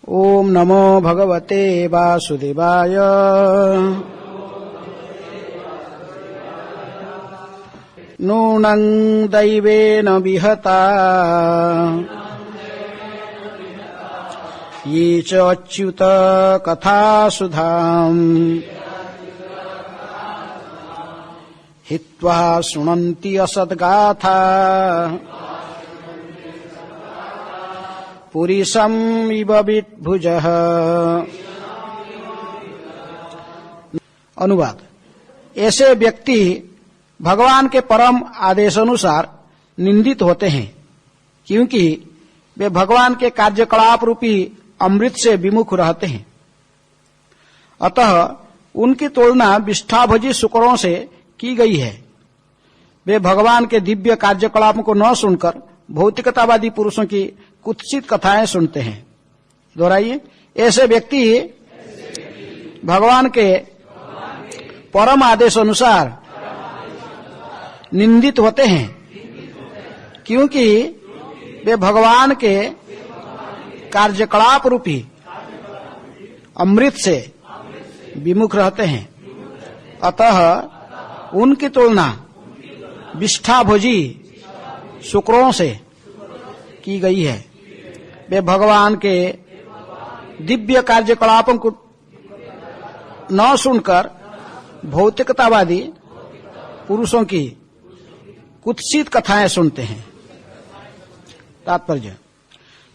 ओम नमो भगवते वासुदेवाय। नूनं दैवेन विहता ये च अच्युत कथासुधाम् हित्वा शृण्वन्ति असद्गाथा पुरीशम् इव विद्भुजः। अनुवाद। ऐसे व्यक्ति भगवान के परम आदेशानुसार निंदित होते हैं, क्योंकि वे भगवान के कार्यकलाप रूपी अमृत से विमुख रहते हैं। अतः उनकी तुलना विष्ठाभोजी शुकरों से की गई है। वे भगवान के दिव्य कार्यकलापों को न सुनकर भौतिकतावादी पुरुषों की कुत्सित कथाएं सुनते हैं। दोहराइए। ऐसे व्यक्ति भगवान के परम आदेश अनुसार निंदित होते हैं, क्योंकि वे भगवान के कार्यकलाप रूपी अमृत से विमुख रहते हैं। अतः उनकी तुलना विष्ठाभोजी शुक्रों से की गई है। वे भगवान के दिव्य कार्यकलापों को न सुनकर भौतिकतावादी पुरुषों की कुत्सित कथाएं सुनते हैं। तात्पर्य।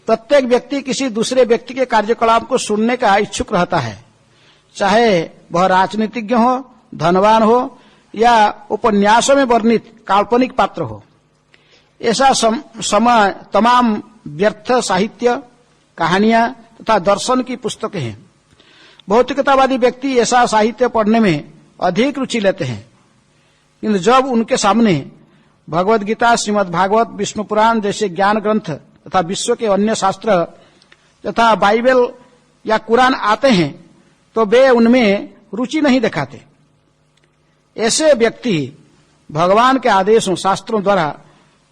प्रत्येक व्यक्ति किसी दूसरे व्यक्ति के कार्यकलाप को सुनने का इच्छुक रहता है, चाहे वह राजनीतिज्ञ हो, धनवान हो या उपन्यासों में वर्णित काल्पनिक पात्र हो। ऐसा समय तमाम व्यर्थ साहित्य, कहानियां तथा दर्शन की पुस्तकें हैं। भौतिकतावादी व्यक्ति ऐसा साहित्य पढ़ने में अधिक रुचि लेते हैं, किंतु जब उनके सामने भगवद गीता, श्रीमद् भागवत, विष्णु पुराण जैसे ज्ञान ग्रंथ तथा विश्व के अन्य शास्त्र तथा बाइबल या कुरान आते हैं तो वे उनमें रुचि नहीं दिखाते। ऐसे व्यक्ति भगवान के आदेशों, शास्त्रों द्वारा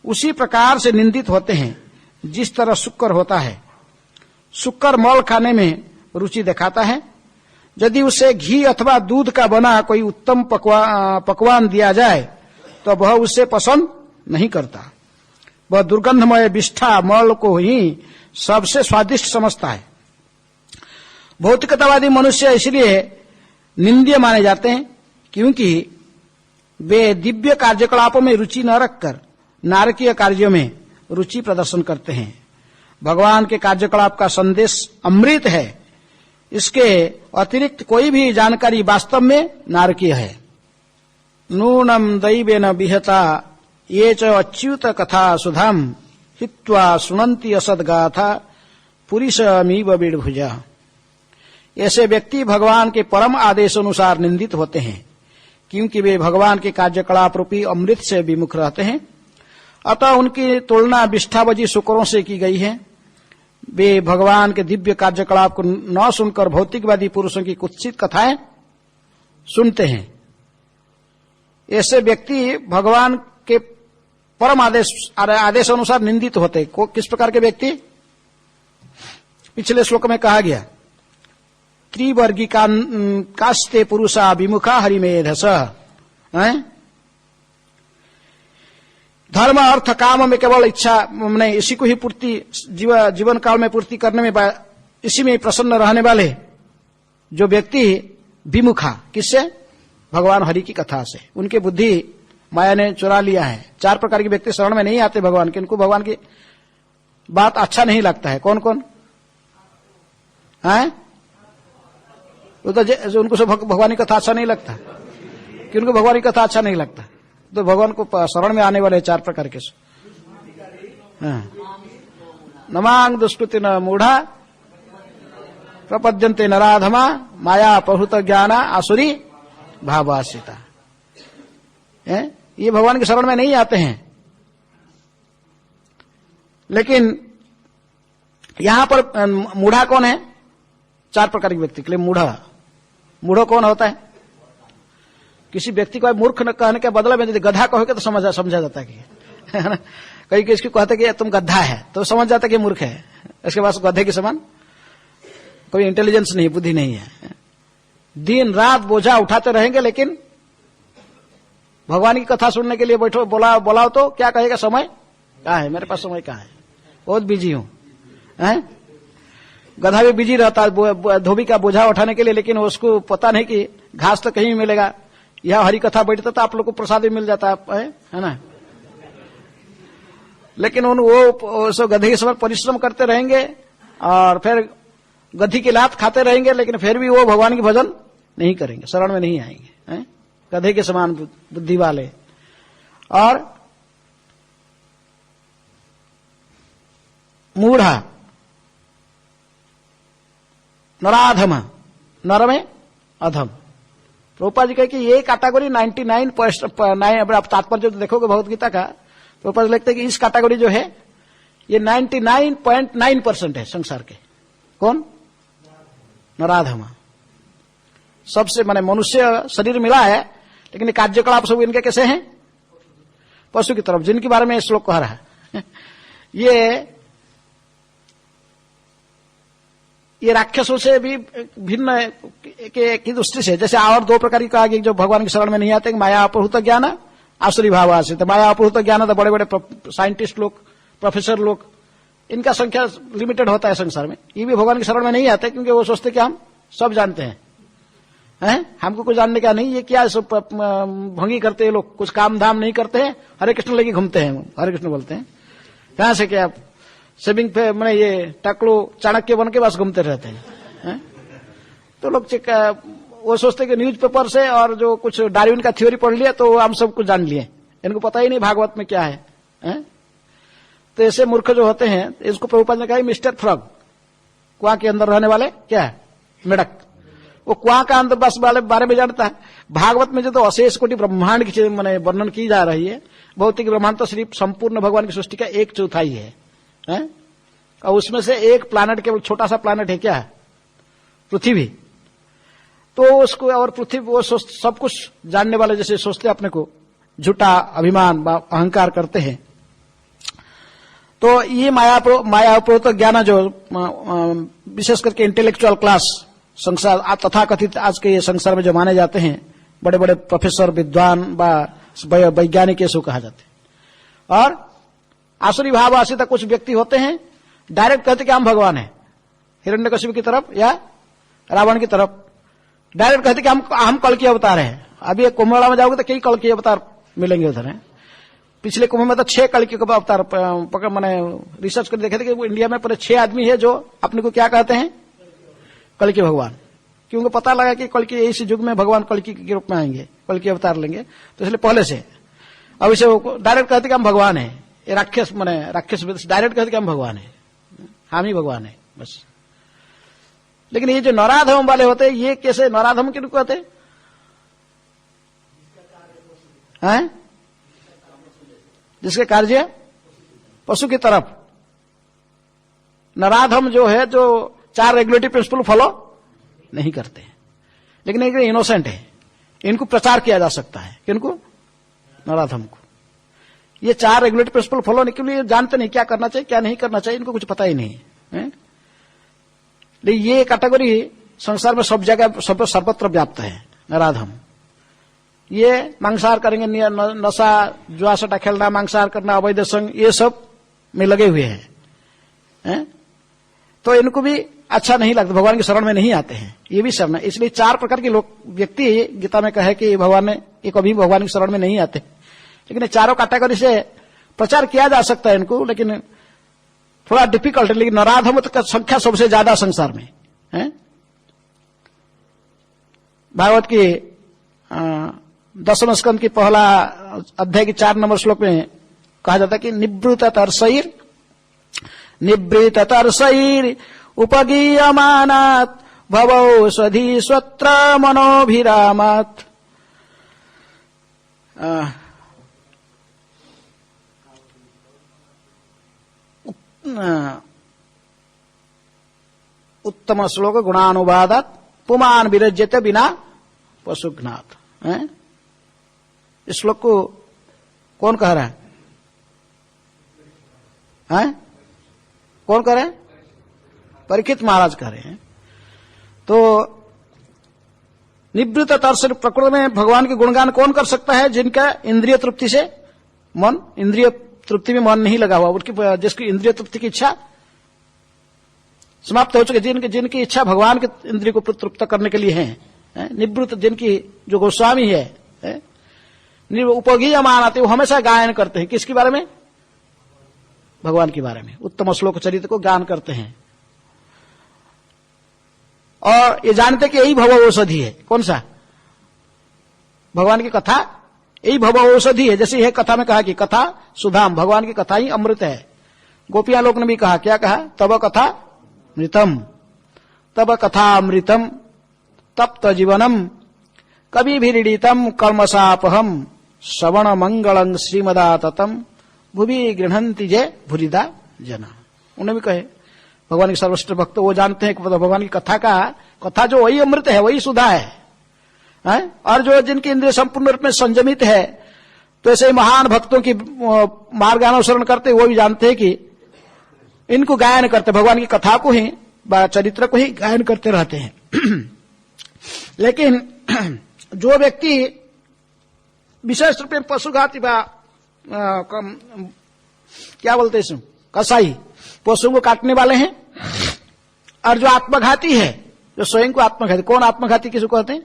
उसी प्रकार से निंदित होते हैं जिस तरह शुक्र होता है। शुक्र मल खाने में रुचि दिखाता है। यदि उसे घी अथवा दूध का बना कोई उत्तम पकवान दिया जाए तो वह उसे पसंद नहीं करता। वह दुर्गंधमय विष्ठा मल को ही सबसे स्वादिष्ट समझता है। भौतिकतावादी मनुष्य इसलिए निंद्य माने जाते हैं, क्योंकि वे दिव्य कार्यकलापों में रुचि न रखकर नारकीय कार्यों में रुचि प्रदर्शन करते हैं। भगवान के कार्यकलाप का संदेश अमृत है। इसके अतिरिक्त कोई भी जानकारी वास्तव में नारकीय है। नूनम दैवेन विहता ये च अच्युत कथा सुधाम हित्वा शृण्वन्ति असद्गाथा पुरीशमिव विद्भुजा। ऐसे व्यक्ति भगवान के परम आदेश अनुसार निंदित होते हैं, क्योंकि वे भगवान के कार्यकलाप रूपी अमृत से विमुख रहते हैं। अतः उनकी तुलना विष्ठाभोजी शुकरों से की गई है। वे भगवान के दिव्य कार्यकलाप को न सुनकर भौतिकवादी पुरुषों की कुत्सित कथाएं सुनते हैं। ऐसे व्यक्ति भगवान के परम आदेश अनुसार निंदित होते। किस प्रकार के व्यक्ति? पिछले श्लोक में कहा गया, त्रिवर्गिकास्ते पुरुषा विमुखा हरिमेधस। धर्म अर्थ काम में केवल इच्छा मैंने इसी को ही पूर्ति जीवन काल में पूर्ति करने में इसी में प्रसन्न रहने वाले जो व्यक्ति विमुखा, किससे? भगवान हरि की कथा से। उनकी बुद्धि माया ने चुरा लिया है। 4 प्रकार के व्यक्ति शरण में नहीं आते भगवान के। इनको भगवान की बात अच्छा नहीं लगता है। कौन कौन है? वो तो उनको सब भगवान की कथा अच्छा नहीं लगता, कि उनको भगवान की कथा अच्छा नहीं लगता। तो भगवान को शरण में आने वाले 4 प्रकार के नमांग दुष्कृति न मूढ़ा प्रपद्यन्ते नराधमा माया प्रभुत ज्ञाना आसुरी भावासिता। ये भगवान की शरण में नहीं आते हैं। लेकिन यहां पर मूढ़ा कौन है? 4 प्रकार के व्यक्ति के लिए मूढ़ा कौन होता है? किसी व्यक्ति को मूर्ख न कहने के बदले में यदि गधा कहोगे तो समझा जाता है कि कहीं किसको कहते कि तुम गधा है तो समझ जाता कि मूर्ख है। इसके पास गधे के समान कोई इंटेलिजेंस नहीं, बुद्धि नहीं है। दिन रात बोझा उठाते रहेंगे, लेकिन भगवान की कथा सुनने के लिए बैठो, बोलाओ तो क्या कहेगा, समय कहाँ है, मेरे पास समय कहाँ है, बहुत बिजी हूं। गधा भी बिजी रहता है धोबी का बोझा उठाने के लिए, लेकिन उसको पता नहीं कि घास तो कहीं मिलेगा। यह हरी कथा बैठता तो आप लोग को प्रसाद भी मिल जाता है ना। लेकिन वो गधे के समय परिश्रम करते रहेंगे और फिर गधी की लात खाते रहेंगे, लेकिन फिर भी वो भगवान की भजन नहीं करेंगे, शरण में नहीं आएंगे। गधे के समान बुद्धि वाले। और मूढ़ा, नराधम, नर में अधम। प्रभुपाद जी कहे कि ये कैटेगरी 99.9, आप तात्पर्य जो देखोगे भगवत गीता का, प्रभुपाद लिखते हैं कि इस कैटेगरी जो है ये 99.9% है संसार के। कौन? नराधम। सबसे माने मनुष्य शरीर मिला है, लेकिन कार्यकलाप सब इनके कैसे हैं? पशु की तरफ, जिनके बारे में ये श्लोक कह रहा है। ये राक्षसों से भी भिन्न की दृष्टि से, जैसे और दो प्रकार की कहा गई जो भगवान की शरण में नहीं आते, माया अपहृत ज्ञान, आसुरी भाव आश्रित। माया अपहृत ज्ञान तो बड़े बड़े साइंटिस्ट लोग, प्रोफेसर लोग, इनका संख्या लिमिटेड होता है संसार में। ये भी भगवान की शरण में नहीं आते, क्योंकि वो सोचते कि हम सब जानते हैं, हमको कुछ जानने का नहीं। ये क्या सब भंगी करते हैं लोग, कुछ काम धाम नहीं करते हैं, हरे कृष्ण लेके घूमते हैं, हरे कृष्ण बोलते हैं। कहां से क्या सेविंग पे मैंने ये टकलो चाणक्य बन के बस घूमते रहते हैं। तो लोग वो सोचते कि न्यूज़पेपर से और जो कुछ डार्विन का थ्योरी पढ़ लिया तो हम सब कुछ जान लिए, इनको पता ही नहीं भागवत में क्या है। तो ऐसे मूर्ख जो होते हैं, इसको प्रभुपाद ने कहा मिस्टर फ्रॉग, कुआं के अंदर रहने वाले क्या है, मेढक। वो कुआं का अंदर बस वाले बारे में जानता है। भागवत में जो तो अशेष कोटि ब्रह्मांड की मैंने वर्णन की जा रही है, भौतिक ब्रह्मांड तो सिर्फ संपूर्ण भगवान की सृष्टि का 1/4 है। और उसमें से एक प्लैनेट, केवल छोटा सा प्लैनेट है, क्या है, पृथ्वी। तो उसको और पृथ्वी वो सब कुछ जानने वाले जैसे सोचते अपने को, झूठा अभिमान अहंकार करते हैं। तो ये मायाप्रोत ज्ञान जो विशेष करके इंटेलेक्चुअल क्लास संसार तथा कथित आज के ये संसार में जो माने जाते हैं, बड़े बड़े प्रोफेसर, विद्वान वैज्ञानिक ऐसे कहा जाते हैं। और आसुरी भाव आश्रित कुछ व्यक्ति होते हैं, डायरेक्ट कहते कि हम भगवान हैं, हिरण्यकशिपु की तरफ या रावण की तरफ डायरेक्ट कहते कि हम कल की अवतार हैं। अभी कुंभ मेला में जाओगे तो कई कल की अवतार मिलेंगे उधर। पिछले कुंभ में तो 6 कल की अवतार पकड़, मैंने रिसर्च कर देखे थे कि इंडिया में पूरे 6 आदमी है जो अपने को क्या कहते हैं, कल के भगवान। क्योंकि पता लगा कि कल के इस युग में भगवान कल की रूप में आएंगे, कल की अवतार लेंगे, तो इसलिए पहले से अब इसे डायरेक्ट कहते कि हम भगवान हैं। ये राक्षस डायरेक्ट कहते कि हम भगवान हैं, हम ही भगवान है बस। लेकिन ये जो नराधम वाले होते हैं, ये कैसे नराधम किनको कहते हैं? जिसके कार्य पशु की तरफ। नराधम जो है, जो 4 रेगुलेटरी प्रिंसिपल फॉलो नहीं करते हैं, लेकिन एक इनोसेंट है, इनको प्रचार किया जा सकता है। किनको? नराधम को। ये 4 रेगुलेटरी प्रिंसिपल फॉलो नहीं, क्योंकि जानते नहीं क्या करना चाहिए क्या नहीं करना चाहिए, इनको कुछ पता ही नहीं है। लेकिन ये कैटेगरी संसार में सब जगह सर्वत्र व्याप्त है, नराधम। ये मांसाहार करेंगे, नशा जुआसटा खेलना, मांसाहार करना, अवैध संग, ये सब में लगे हुए हैं। तो इनको भी अच्छा नहीं लगता, भगवान की शरण में नहीं आते हैं, ये भी शरण है। इसलिए 4 प्रकार के लोग व्यक्ति गीता में कहे कि भगवान ने एक कभी भगवान की शरण में नहीं आते। लेकिन चारों कैटेगरी से प्रचार किया जा सकता है इनको, लेकिन थोड़ा डिफिकल्ट है। लेकिन नराधम का संख्या सबसे ज्यादा संसार में है। भागवत की 10वें स्कंद की पहला अध्याय की 4 नंबर श्लोक में कहा जाता है कि निवृत तरसैर उपगीयमानात् भवौ स्वधि स्वत्र मनोभिरामात्। उत्तम श्लोक गुणानुवादात् पुमान विरज्यते बिना पशुघ्नात्। इस श्लोक को कौन कह रहा है? कौन कह रहे हैं? परीक्षित महाराज कह रहे हैं। तो निवृत्त तरस प्रकृति में भगवान के गुणगान कौन कर सकता है? जिनका इंद्रिय तृप्ति से मन, इंद्रिय तृप्ति में मन नहीं लगा हुआ, उनकी जिसकी इंद्रिय तृप्ति की इच्छा समाप्त हो चुकी, जिनकी इच्छा भगवान के इंद्रिय को तृप्त करने के लिए है, निवृत्त जिनकी, जो गोस्वामी है, उपयोगी मानते, वो हमेशा गायन करते हैं। किसके बारे में? भगवान के बारे में, उत्तम श्लोक चरित्र को गान करते हैं। और ये जानते कि यही भव औषधि है। कौन सा? भगवान की कथा यही भव औषधि है। जैसे यह कथा में कहा कि कथा सुधाम, भगवान की कथा ही अमृत है। गोपियां लोग ने भी कहा, क्या कहा? तब कथा मृतम, तब कथा अमृतम तप्त जीवनम कभी भी ऋणितम कर्मसापहम श्रवण मंगलं श्रीमदाततम भुवि गृह्णन्ति जय भुरिदा जना। उन्हें भी कहे भगवान के सर्वश्रेष्ठ भक्त वो जानते हैं कि भगवान की कथा जो वही अमृत है, वही सुधा है। और जो जिनकी इंद्रिय संपूर्ण रूप में संयमित है, तो ऐसे महान भक्तों की मार्गानुसरण करते वो भी जानते हैं कि इनको गायन करते, भगवान की कथा को ही, चरित्र को ही गायन करते रहते हैं। लेकिन जो व्यक्ति विशेष रूप में पशुघाती क्या बोलते हैं, कसाई, पशुओं को काटने वाले हैं, और जो आत्मघाती है, जो स्वयं को आत्मघाती, कौन आत्मघाती किसको कहते हैं?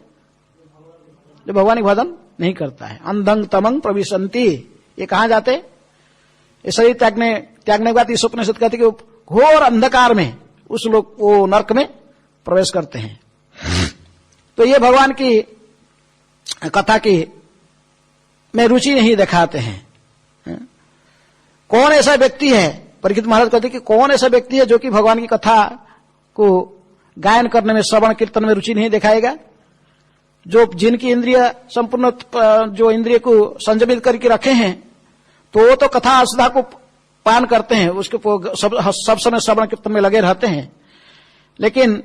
जो भगवान की भजन नहीं करता है। अंधंग तमंग प्रविशंति, ये कहां जाते? ये शरीर त्यागने के बाद इस उपनिषद कहते कि घोर अंधकार में उस लोग वो नरक में प्रवेश करते हैं। तो ये भगवान की कथा की में रुचि नहीं दिखाते हैं। कौन ऐसा व्यक्ति है? परीक्षित महाराज कहते कि कौन ऐसा व्यक्ति है जो कि भगवान की कथा को गायन करने में, श्रवण कीर्तन में रुचि नहीं दिखाएगा? जो जिनकी इंद्रिय संपूर्ण, जो इंद्रिय को संयमित करके रखे हैं, तो वो तो कथा सुधा को पान करते हैं, उसके सब समय श्रवण कीर्तन में लगे रहते हैं। लेकिन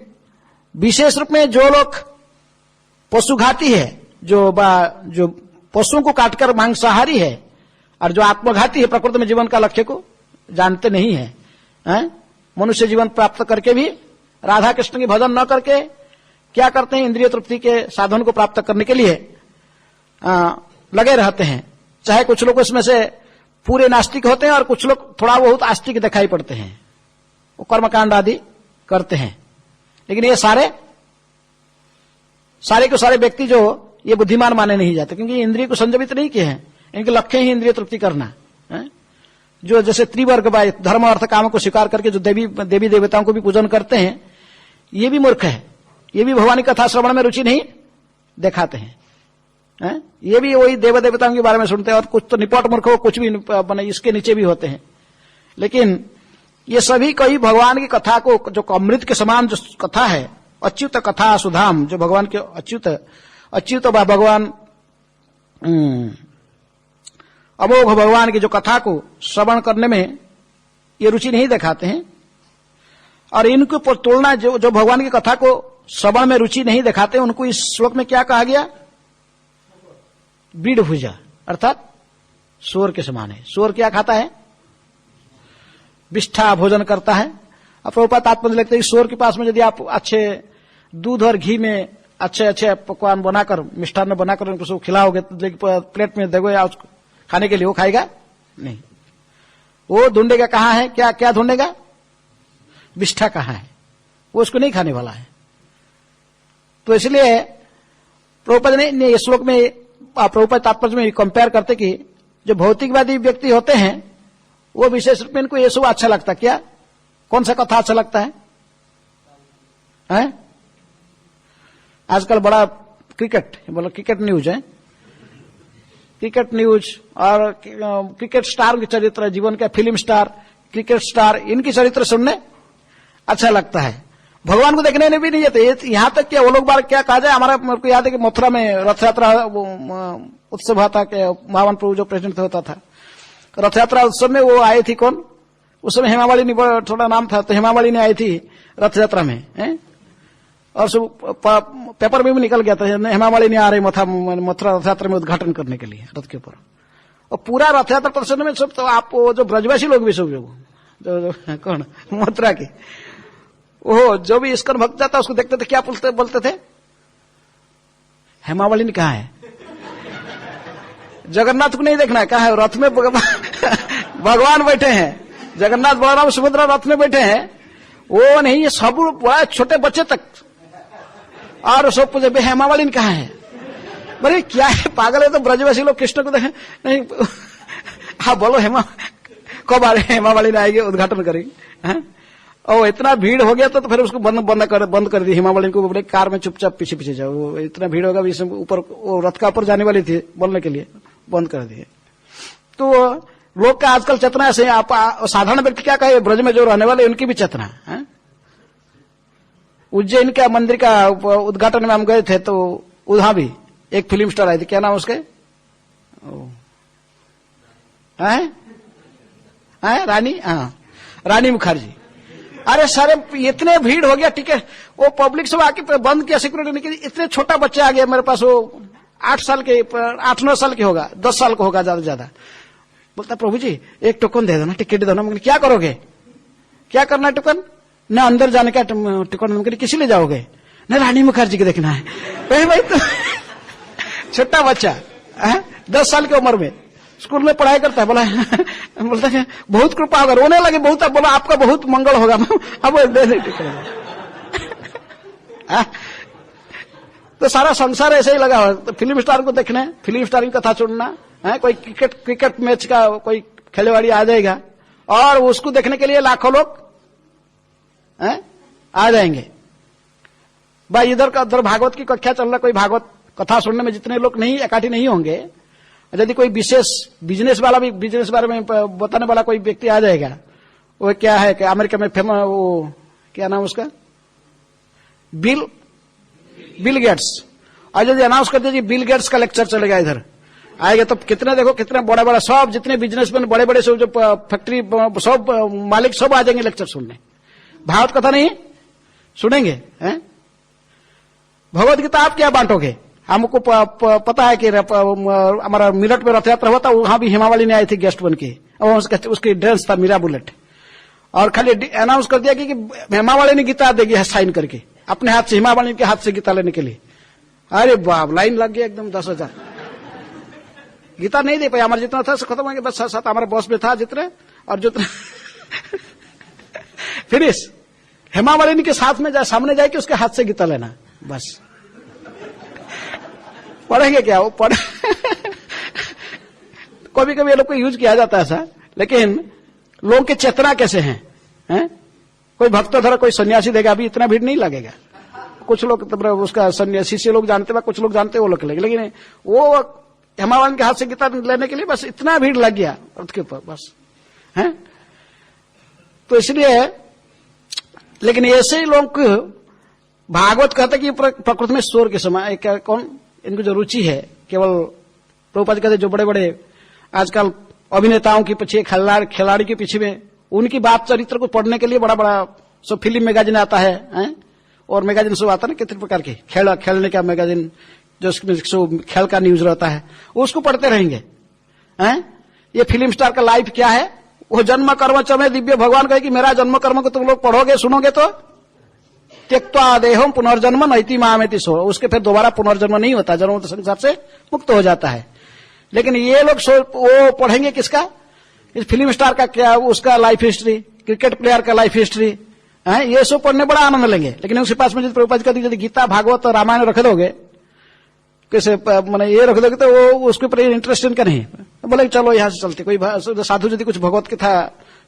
विशेष रूप में जो लोग पशुघाती है, जो पशुओं को काटकर मांसाहारी है, और जो आत्मघाती है, प्रकृति में जीवन का लक्ष्य को जानते नहीं है, मनुष्य जीवन प्राप्त करके भी राधा कृष्ण की भजन न करके क्या करते हैं? इंद्रिय तृप्ति के साधन को प्राप्त करने के लिए लगे रहते हैं। चाहे कुछ लोग इसमें से पूरे नास्तिक होते हैं और कुछ लोग थोड़ा बहुत आस्तिक दिखाई पड़ते हैं, वो कर्मकांड आदि करते हैं। लेकिन ये सारे के सारे व्यक्ति जो ये बुद्धिमान माने नहीं जाते, क्योंकि इंद्रिय को संयमित नहीं किए हैं। इनके लक्ष्य ही इंद्रिय तृप्ति करना है। जो जैसे त्रिवर्ग बाय धर्म अर्थ काम को स्वीकार करके जो देवी देवताओं को भी पूजन करते हैं, ये भी मूर्ख है। ये भी भगवान की कथा श्रवण में रुचि नहीं दिखाते हैं। ये भी वही देव देवताओं के बारे में सुनते हैं, और कुछ तो निपट मूर्ख हो, कुछ भी बने इसके नीचे भी होते हैं। लेकिन ये सभी कई भगवान की कथा को, जो अमृत के समान जो कथा है, अच्युत कथा सुधाम, जो भगवान के अच्युत भगवान अमोघ भगवान की जो कथा को श्रवण करने में ये रुचि नहीं दिखाते हैं। और इनको तुलना जो भगवान की कथा को श्रवण में रुचि नहीं दिखाते, उनको इस श्लोक में क्या कहा गया? बीड़ भुजा, अर्थात सूअर के समान है। सूअर क्या खाता है? विष्ठा भोजन करता है। अब प्रभुपाद तात्पर्य लिखते हैं कि सूअर के पास में यदि आप अच्छे दूध और घी में अच्छे पकवान बनाकर, मिष्ठान्न बनाकर उनको खिलाओगे, तो प्लेट में दोगे या खाने के लिए, वो खाएगा नहीं। वो ढूंढेगा कहाँ है, क्या ढूंढेगा? विष्ठा कहाँ है, वो उसको नहीं खाने वाला है। तो इसलिए प्रभुपाद ने इस श्लोक में, प्रभुपाद तात्पर्य में कंपेयर करते कि जो भौतिकवादी व्यक्ति होते हैं, वो विशेष रूप में इनको ये सब अच्छा लगता। क्या? कौन सा कथा अच्छा लगता है? आजकल बड़ा क्रिकेट न्यूज है, क्रिकेट न्यूज और क्रिकेट स्टार के चरित्र, जीवन का फिल्म स्टार, क्रिकेट स्टार, इनकी चरित्र सुनने अच्छा लगता है। भगवान को देखने ने भी नहीं जाते। यहां तक कि वो लोग बार क्या कहा जाए, हमारा मेरे को याद है कि मथुरा में रथ यात्रा उत्सव हुआ था, कि महावन प्रभु जो प्रेसिडेंट होता था, रथ यात्रा उत्सव में वो आए थी। कौन? उस समय हेमावाली ने थोड़ा नाम था, तो हेमावाली ने आई थी रथ यात्रा में, और सब पेपर में भी निकल गया था, हेमावाली ने आ रही मथुरा रथ यात्रा में उद्घाटन करने के लिए रथ के ऊपर। और पूरा रथ यात्रा प्रदर्शन में सब, तो आप जो ब्रजवासी लोग भी सब, जो कौन मथुरा के, वो जो भी इस्कन भक्त जाता उसको देखते थे, क्या बोलते थे, हेमावलिनी कहाँ है? जगन्नाथ को नहीं देखना है, कहाँ है? रथ में भगवान बैठे हैं, जगन्नाथ बलराम सुभद्रा रथ में बैठे हैं। वो नहीं, ये सब बड़ा छोटे बच्चे तक, और सब पूछे हेमावलिनी कहाँ है? बोले क्या है, पागल है? तो ब्रजवासी लोग कृष्ण को देखे नहीं। हाँ बोलो, कब आ रहे हेमावलिनी आएगी, उद्घाटन करेंगे। और इतना भीड़ हो गया तो फिर उसको बंद कर दी हेमावलिनी को, बोले कार में चुपचाप पीछे पीछे जाओ, वो इतना भीड़ होगा, ऊपर वो रथ का ऊपर जाने वाली थी बोलने के लिए, बंद कर दिए। तो लोग का आजकल चेतना ऐसे, आप साधारण व्यक्ति क्या कहे, ब्रज में जो रहने वाले उनकी भी चेतना है। उज्जैन का मंदिर का उद्घाटन में हम गए थे, तो वहां भी एक फिल्म स्टार आई थी, क्या नाम उसके, रानी, रानी मुखर्जी। अरे सारे इतने भीड़ हो गया, टिकट वो पब्लिक सब आके बंद किया, सिक्योरिटी ने, इतने छोटा बच्चे आ गया मेरे पास, वो 8 साल के, 8-9 साल के होगा, 10 साल का होगा ज्यादा ज्यादा। बोलता प्रभु जी एक टोकन दे देना, टिकट दे देना। क्या करोगे, क्या करना है टोकन? न अंदर जाने का टोकन, किसी ले जाओगे? न रानी मुखर्जी को देखना है। भाई तो छोटा बच्चा 10 साल की उम्र में स्कूल में पढ़ाई करता है, बोलता है बहुत कृपा होगा, रोने लगे बहुत, अब बोला आपका बहुत मंगल होगा, अब दे दे टिकट। तो सारा संसार ऐसे ही लगा हुआ। तो फिल्म स्टार को देखने, फिल्म स्टार की कथा सुनना है, कोई क्रिकेट मैच का कोई खिलाड़ी आ जाएगा और उसको देखने के लिए लाखों लोग आ जाएंगे। भाई इधर का उधर भागवत की कक्षा चल रहा, कोई भागवत कथा सुनने में जितने लोग नहीं इकट्ठे नहीं होंगे, यदि कोई विशेष बिजनेस वाला भी, बिजनेस बारे में बताने वाला कोई व्यक्ति आ जाएगा, वो क्या है कि अमेरिका में फेमस, वो क्या नाम उसका, बिल गेट्स, और यदि अनाउंस कर दीजिए बिल गेट्स का लेक्चर चलेगा इधर आएगा, तो कितने देखो कितने बड़ा बड़ा सब जितने बिजनेसमैन बड़े बड़े सब जो फैक्ट्री सब मालिक सब आ जाएंगे लेक्चर सुनने। भागवत कथा नहीं सुनेंगे, हैं? भगवत गीता आप क्या बांटोगे? हमको पता है कि हमारा मिलट में रथ यात्रा हुआ था, वहां भी हेमावलिनी आई थी गेस्ट बन के, और उसकी ड्रेस था मीरा बुलेट, और खाली अनाउंस कर दिया कि हेमावलिनी गीता देगी साइन करके अपने हाथ से, हेमावलिनी के हाथ से गीता लेने के लिए। अरे बाप, लाइन लग गया एकदम 10,000। गीता नहीं दे पाया, हमारा जितना था खत्म हो गया, बस साथ हमारे बॉस में था जितने, और जितने फिनिश। हेमावलिनी के साथ में सामने जाके उसके हाथ से गीता लेना, बस। पढ़ेंगे क्या वो पढ़ कभी कभी ये लोग को यूज किया जाता है ऐसा, लेकिन लोगों की चेतना कैसे हैं? कोई भक्त धरा कोई सन्यासी देगा, अभी इतना भीड़ नहीं लगेगा। कुछ लोग तो उसका सन्यासी से लोग जानते हैं, कुछ लोग जानते वो लोग लगेगा, लेकिन वो हेमावलिनी के हाथ से गीता लेने के लिए बस इतना भीड़ लग गया उसके ऊपर, बस है। तो इसलिए, लेकिन ऐसे ही लोग भागवत कहते कि प्रकृति में स्वर के समय कौन, इनको जो रुचि है केवल प्रभुपाद कहते जो बड़े बड़े आजकल अभिनेताओं के पीछे, खिलाड़ी के पीछे में, उनकी बात चरित्र को पढ़ने के लिए बड़ा बड़ा सब फिल्म मैगजीन आता है, और मैगजीन सब आता है ना कितने प्रकार के, खेलने का मैगजीन, जो खेल का न्यूज रहता है, उसको पढ़ते रहेंगे। ये फिल्म स्टार का लाइफ क्या है, वो जन्म कर्म चमे दिव्य, भगवान कहे कि मेरा जन्म कर्म को तुम लोग पढ़ोगे सुनोगे तो त्यक्त्वा देहम पुनर्जन्म नैति मामेति सो, उसके फिर दोबारा पुनर्जन्म नहीं होता, जन्म तो संसार से मुक्त हो जाता है। लेकिन ये लोग वो पढ़ेंगे किसका, इस फिल्म स्टार का क्या, उसका लाइफ हिस्ट्री, क्रिकेट प्लेयर का लाइफ हिस्ट्री, ये सब पढ़ने बड़ा आनंद लेंगे। लेकिन उसके पास में यदि प्रभुपाद कहते यदि गीता भागवत और रामायण रख दोगे, कैसे मैंने ये रख दोगे, तो वो उसके ऊपर इंटरेस्ट इनका नहीं, बोले चलो यहाँ से चलते। कोई साधु यदि कुछ भगवत कथा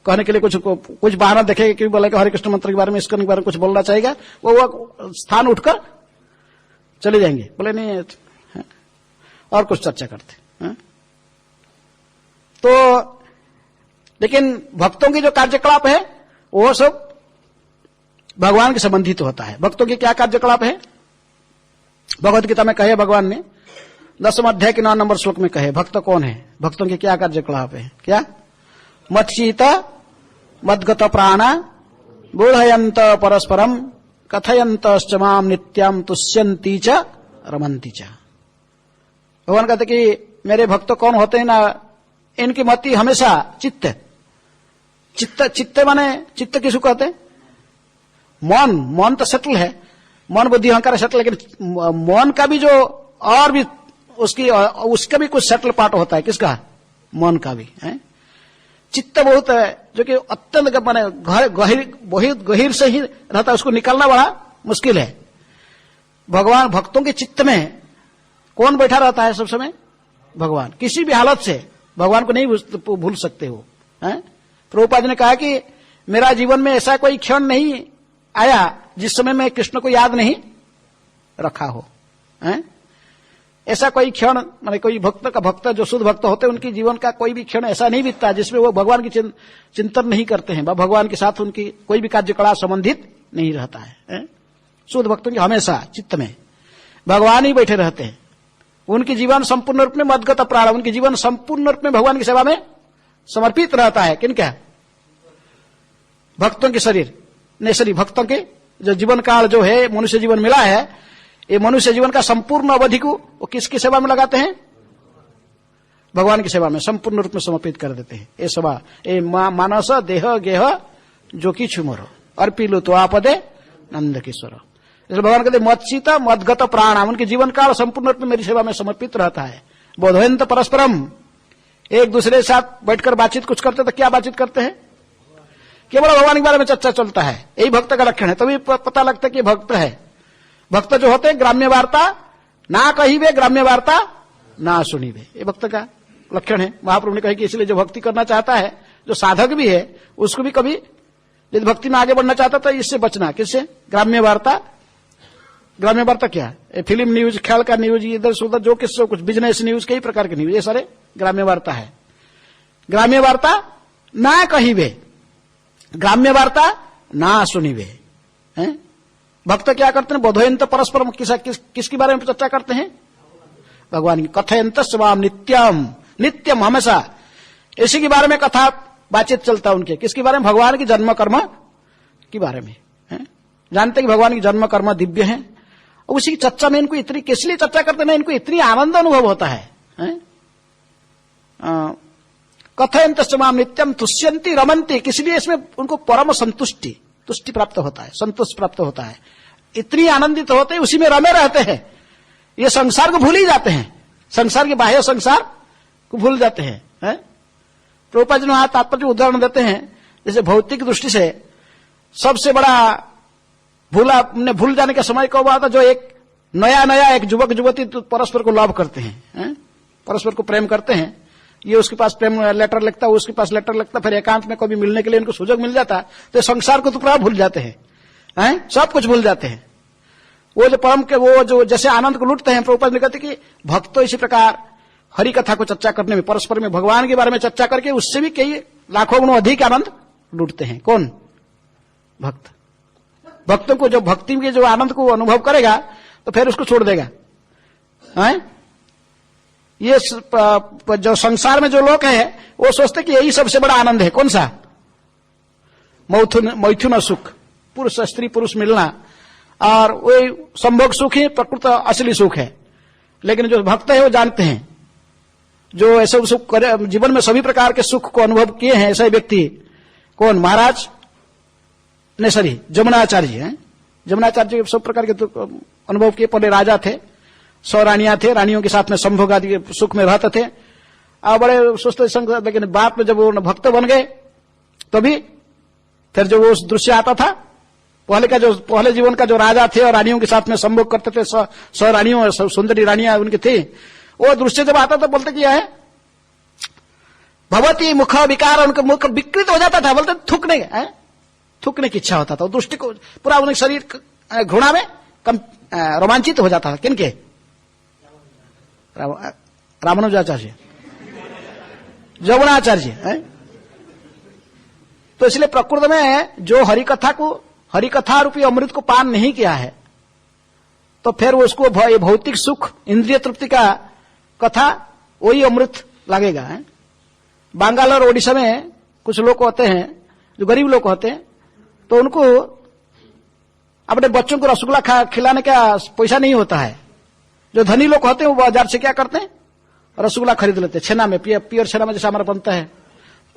कहने के लिए कुछ बहाना देखेगा कि बोले हरे कृष्ण मंत्र के बारे में, इसके बारे में कुछ बोलना चाहेगा, वो स्थान उठकर चले जाएंगे, बोले नहीं और कुछ चर्चा करते हैं। तो लेकिन भक्तों की जो कार्यकलाप है वो सब भगवान के संबंधित होता है। भक्तों की क्या कार्यकलाप है, भगवत गीता में कहे भगवान ने 10वें अध्याय के 9 नंबर श्लोक में कहे भक्त कौन है, भक्तों के क्या कार्यकलाप है, क्या मत्सीत मद्गत प्राण बोधयंत परस्परम कथयंत माम नित्यम तुष्यंती च रमंती च। भगवान कहते कि मेरे भक्त कौन होते हैं ना, इनकी मति हमेशा चित्त माने चित्त किसको कहते हैं, मौन तो सटल है, मौन बुद्धि अहंकार सटल, लेकिन मौन का भी जो और भी उसका भी कुछ सटल पार्ट होता है। किसका? मौन का भी है। चित्त बहुत है जो कि अत्यंत माने बहुत गहीर से ही रहता है, उसको निकालना बड़ा मुश्किल है। भगवान भक्तों के चित्त में कौन बैठा रहता है सब समय? भगवान। किसी भी हालत से भगवान को नहीं भूल सकते हो। प्रभुपाद ने कहा कि मेरा जीवन में ऐसा कोई क्षण नहीं आया जिस समय मैं कृष्ण को याद नहीं रखा हो। ऐसा कोई क्षण माने कोई भक्त जो शुद्ध भक्त होते हैं उनकी जीवन का कोई भी क्षण ऐसा नहीं बीतता जिसमें वो भगवान की चिंतन नहीं करते हैं, भगवान के साथ उनकी कोई भी कार्यकलाप संबंधित नहीं रहता है। शुद्ध भक्तों की हमेशा चित्त में भगवान ही बैठे रहते हैं। उनकी जीवन संपूर्ण रूप में मदगत प्राण, उनकी जीवन संपूर्ण रूप में भगवान की सेवा में समर्पित रहता है। किन क्या? भक्तों के शरीर नहीं, भक्तों के जो जीवन काल जो है मनुष्य जीवन मिला है, ये मनुष्य जीवन का संपूर्ण अवधि को वो किसकी सेवा में लगाते हैं? भगवान की सेवा में संपूर्ण रूप में समर्पित कर देते हैं। ये सेवा ये मानस देह गेह जो कि छुमरो अर्पिलु तो आपदे नंद किशोर। इसलिए भगवान कहते मत्सीता मदगत प्राण, उनके जीवन काल संपूर्ण रूप में मेरी सेवा में समर्पित रहता है। बोधयंत परस्परम, एक दूसरे के साथ बैठकर बातचीत कुछ करते तो क्या बातचीत करते हैं? केवल भगवान के बारे में चर्चा चलता है। यही भक्त का लक्षण है। तभी पता लगता है कि भक्त है। भक्त जो होते हैं ग्राम्य वार्ता ना कहिबे, ग्राम्य वार्ता ना सुनिबे, ये भक्त का लक्षण है। महाप्रभु ने कहा कि इसलिए जो भक्ति करना चाहता है, जो साधक भी है, उसको भी कभी यदि भक्ति में आगे बढ़ना चाहता तो इससे बचना। किससे? ग्राम्य वार्ता। ग्राम्य वार्ता क्या है? फिल्म न्यूज, ख्याल का न्यूज, इधर से उधर जो किससे कुछ बिजनेस न्यूज, कई प्रकार के न्यूज, ये सारे ग्राम्य वार्ता है। ग्राम्य वार्ता ना कहिबे, ग्राम्य वार्ता ना सुनिबे। भक्त क्या करते हैं? बोधयंत परस्पर, किसके बारे में चर्चा करते हैं? भगवान की। कथयंत स्वाम नित्यम, नित्यम हमेशा इसी के बारे में कथा बातचीत चलता है उनके। किसके बारे में? भगवान की जन्म कर्म के बारे में। जानते कि भगवान की जन्म कर्म दिव्य है, उसी की चर्चा में इनको इतनी किस लिए चर्चा करते हैं? इनको इतनी आनंद अनुभव होता है। कथयंत स्वाम नित्यम तुष्यंती रमंती, किसलिए इसमें उनको परम तुष्टि प्राप्त होता है, संतोष प्राप्त होता है। इतनी आनंदित होते हैं, उसी में रमे रहते हैं। ये संसार को भूल ही जाते हैं, संसार के बाह्य संसार को भूल जाते हैं। प्रभुपाद जी ने तात्पर्य उदाहरण देते हैं, जैसे भौतिक दृष्टि से सबसे बड़ा भूल जाने का समय कब आता? जो एक नया एक युवक युवती परस्पर को लव करते हैं, परस्पर को प्रेम करते हैं। ये उसके पास प्रेम लेटर लिखता है, उसके पास लेटर लिखता, फिर एकांत में कभी मिलने के लिए इनको सुযোগ मिल जाता, तो संसार को तो पूरा भूल जाते हैं, सब कुछ भूल जाते हैं। वो जो परम के वो जो जैसे आनंद को लूटते हैं, प्रभुपाद ने कहते कि भक्त तो इसी प्रकार हरि कथा को चर्चा करने में, परस्पर में भगवान के बारे में चर्चा करके उससे भी कई लाखों गुणों अधिक आनंद लूटते हैं। कौन? भक्त। भक्तों को जो भक्ति के जो आनंद को अनुभव करेगा तो फिर उसको छोड़ देगा। ये जो संसार में जो लोग हैं वो सोचते कि यही सबसे बड़ा आनंद है। कौन सा? मैथुन सुख, पुरुष स्त्री पुरुष मिलना, और वही संभोग सुख ही प्रकृत असली सुख है। लेकिन जो भक्त है वो जानते हैं, जो ऐसे सुख जीवन में सभी प्रकार के सुख को अनुभव किए हैं ऐसे व्यक्ति। कौन? महाराज ने सरी जमुनाचार्य हैं। जमुनाचार्य सब प्रकार के अनुभव किए। पहले राजा थे, 100 रानियां थे, रानियों के साथ में संभोग आदि सुख में रहते थे, और बड़े सुस्त संग। लेकिन बाद में जब वो भक्त बन गए तभी फिर जो वो दृश्य आता था, पहले जीवन का जो राजा थे और रानियों के साथ में संभोग करते थे, 100 रानियों, सुंदरी रानियां उनकी थी, वो दृश्य जब आता तो बोलते क्या है? भगवती मुख विकार, उनका मुख विकृत हो जाता था, बोलते थूकने की इच्छा होता था। दृष्टि को पूरा उनके शरीर घृणा में रोमांचित हो जाता था। किनके? रामानुजाचार्य, जमुनाचार्य। तो इसलिए प्रकृति में जो हरिकथा रूपी अमृत को पान नहीं किया है, तो फिर उसको भौतिक सुख, इंद्रिय तृप्ति का कथा वही अमृत लगेगा। बंगाल और ओडिशा में कुछ लोग होते हैं जो गरीब लोग होते हैं, तो उनको अपने बच्चों को रसगुल्ला खिलाने का पैसा नहीं होता है। जो धनी लोग होते हैं वो बाजार से क्या करते हैं? रसगुल्ला खरीद लेते हैं, छेना में, प्योर छेना में जैसा हमारा बनता है,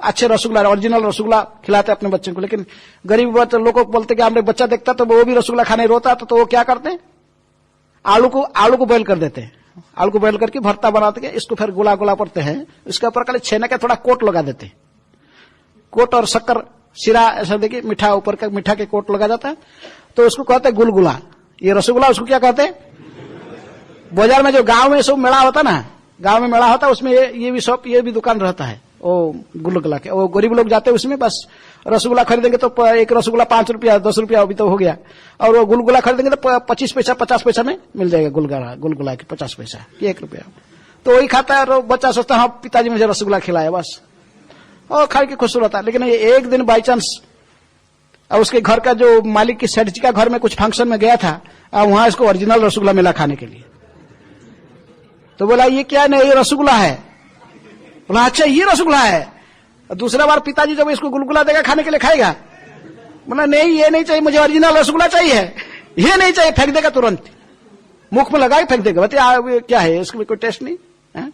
अच्छे रसगुल्ला, ओरिजिनल रसगुल्ला खिलाते अपने बच्चे को। लेकिन गरीब लोगों को बोलते कि हमने बच्चा देखता तो वो भी रसगुल्ला खाने रोता, तो वो क्या करते, आलू को बॉइल कर देते हैं, आलू को बॉइल करके भरता बनाते के इसको फिर गोला गोला पड़ते हैं, इसके ऊपर खाली छेना का थोड़ा कोट लगा देते हैं, कोट और शक्कर सिरा ऐसा देखिए, मीठा ऊपर का मीठा के कोट लगा जाता है, तो उसको कहते हैं गुलगुला। ये रसगुल्ला उसको क्या कहते हैं? बाजार में जो गांव में सब मेला होता ना, गांव में मेला होता है, उसमें ये भी शॉप, ये भी दुकान रहता है, वो गुलगुला के। वो गरीब लोग जाते हैं उसमें, बस रसगुल्ला खरीदेंगे तो एक रसगुल्ला 5 रुपया 10 रुपया अभी तो हो गया, और वो गुलगुला खरीदेंगे तो 25 पैसा 50 पैसा में मिल जाएगा गुलगुला के 50 पैसा कि 1 रुपया। तो वही खाता है, और बच्चा सोचता है हाँ पिताजी मुझे रसगुल्ला खिलाया, बस और खा के खुश रहता है। लेकिन ये एक दिन बाई चांस उसके घर का जो मालिक की सेठ जी का घर में कुछ फंक्शन में गया था, वहां इसको ओरिजिनल रसगुल्ला मिला खाने के लिए, तो बोला ये क्या, नहीं ये रसगुल्ला है। बोला अच्छा ये रसगुल्ला है। दूसरा बार पिताजी जब इसको गुलगुला देगा खाने के लिए, खाएगा? बोला नहीं ये नहीं चाहिए, मुझे ओरिजिनल रसगुल्ला चाहिए, ये नहीं चाहिए, फेंक देगा तुरंत, मुख में लगा के फेंक देगा, बताइए क्या है, इसको कोई टेस्ट नहीं है?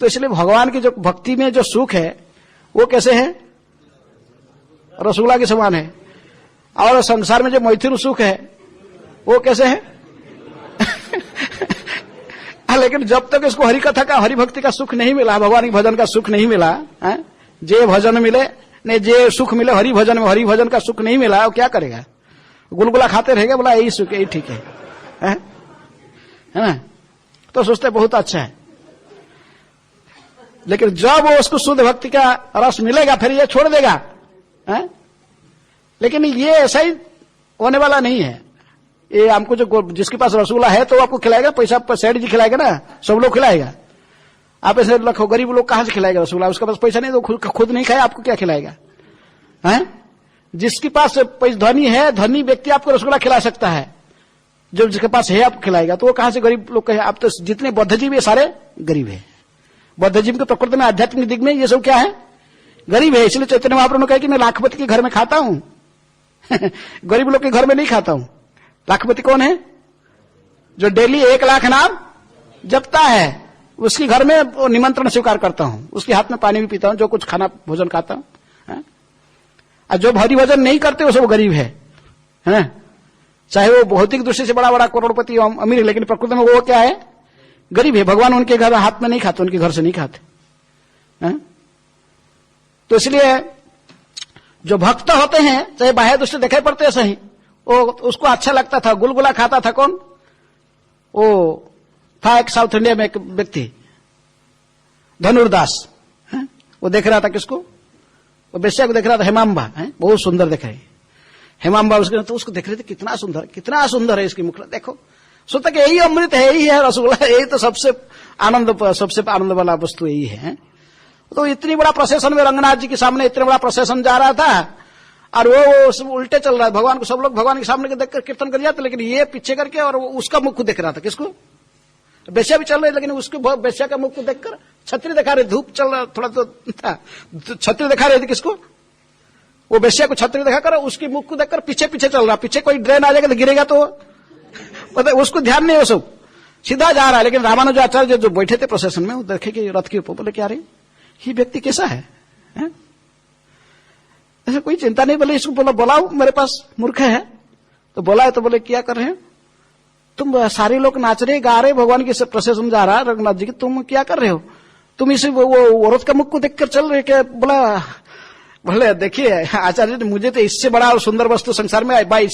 तो इसलिए भगवान की जो भक्ति में जो सुख है वो कैसे है? रसगुल्ला के समान है। और संसार में जो मैथुन सुख है वो कैसे है? लेकिन जब तक इसको हरि कथा का, हरि भक्ति का सुख नहीं मिला, भगवान के भजन का सुख नहीं मिला, जे भजन मिले नहीं, जे सुख मिले हरि भजन में, हरि भजन का सुख नहीं मिला, वो क्या करेगा? गुलगुला खाते रहेगा, बोला यही सुख, यही ठीक है ना? तो सोचते बहुत अच्छा है, लेकिन जब वो उसको शुद्ध भक्ति का रस मिलेगा फिर ये छोड़ देगा। लेकिन ये ऐसा ही होने वाला नहीं है। ये हमको जो जिसके पास रसगुल्ला है तो आपको खिलाएगा, पैसा सेठ जी खिलाएगा ना, सब लोग खिलाएगा। आप ऐसे रखो, गरीब लोग कहां से खिलाएगा रसगुल्ला? उसके पास पैसा नहीं तो खुद नहीं खाए, आपको क्या खिलाएगा? जिसके पास धनी है, धनी व्यक्ति आपको रसगुल्ला खिला सकता है, जो जिसके पास है आपको खिलाएगा, तो वो कहां से गरीब लोग कहे? आप तो जितने बद्धजीव है सारे गरीब है। बद्धजीव के प्रकृति में, आध्यात्मिक दिग में ये सब क्या है? गरीब है। इसलिए चैतन्य महाप्रभु ने कहा कि मैं लाखपति के घर में खाता हूं गरीब लोग के घर में नहीं खाता हूं। लाखपति कौन है? जो डेली 1 लाख नाम जपता है, उसके घर में निमंत्रण स्वीकार करता हूं, उसके हाथ में पानी भी पीता हूं, जो कुछ खाना भोजन खाता हूं। और जो हरि भजन नहीं करते वो सब गरीब है, चाहे वो भौतिक दृष्टि से बड़ा बड़ा करोड़पति अमीर है, लेकिन प्रकृति में वो क्या है? गरीब है। भगवान उनके घर हाथ में नहीं खाते, उनके घर से नहीं खाते। तो इसलिए जो भक्त होते हैं, चाहे बाह्य दृष्टि दिखाई पड़ते हैं सही, वो उसको अच्छा लगता था। गुलगुला खाता था कौन? वो था एक साउथ इंडिया में एक व्यक्ति, धनुर्दास। वो देख रहा था किसको? वो बेश्या को देख रहा था, हेमाम्बा, बहुत सुंदर देख रही हेमाम्बा उसके, तो उसको देख रहे थे, कितना सुंदर है इसकी मुखड़ा, देखो। सोचता कि यही अमृत है, यही है रसगुल्ला, यही तो सबसे आनंद वाला वस्तु यही है। तो इतनी बड़ा प्रोसेशन में रंगनाथ जी के सामने इतने बड़ा प्रोसेशन जा रहा था, और वो उल्टे चल रहा है। भगवान को, सब लोग भगवान के सामने देखकर कीर्तन कर जाते, लेकिन ये पीछे करके, और उसका मुख को देख रहा था। किसको? बेश्या भी चल रही, लेकिन उसको बेश्या का मुख को देखकर छतरी दिखा रहे, धूप चल रहा थोड़ा तो था, छतरी दिखा रहे थे। किसको? वो बेश्या को छतरी दिखाकर उसके मुख को देखकर पीछे पीछे चल रहा। पीछे कोई ड्रेन आ जाएगा तो गिरेगा, तो उसको ध्यान नहीं, वो सब सीधा जा रहा है। लेकिन रामानुज आचार्य जो बैठे थे प्रोसेशन में, वो देखे कि रथ के ऊपर, बोले क्या रे ये व्यक्ति कैसा है? ऐसा कोई चिंता नहीं। बोले इसको बुलाओ मेरे पास, मूर्ख है। तो बोला, तो बोले क्या कर रहे हैं तुम? सारे लोग नाच रहे, गा रहे, भगवान की प्रोसेशन जा रहा है रघुनाथ जी की, तुम क्या कर रहे हो? तुम इसे वो औरत का मुख को देखकर चल रहे क्या? बोले देखिए आचार्य, मुझे तो इससे बड़ा और सुंदर वस्तु संसार में भाई,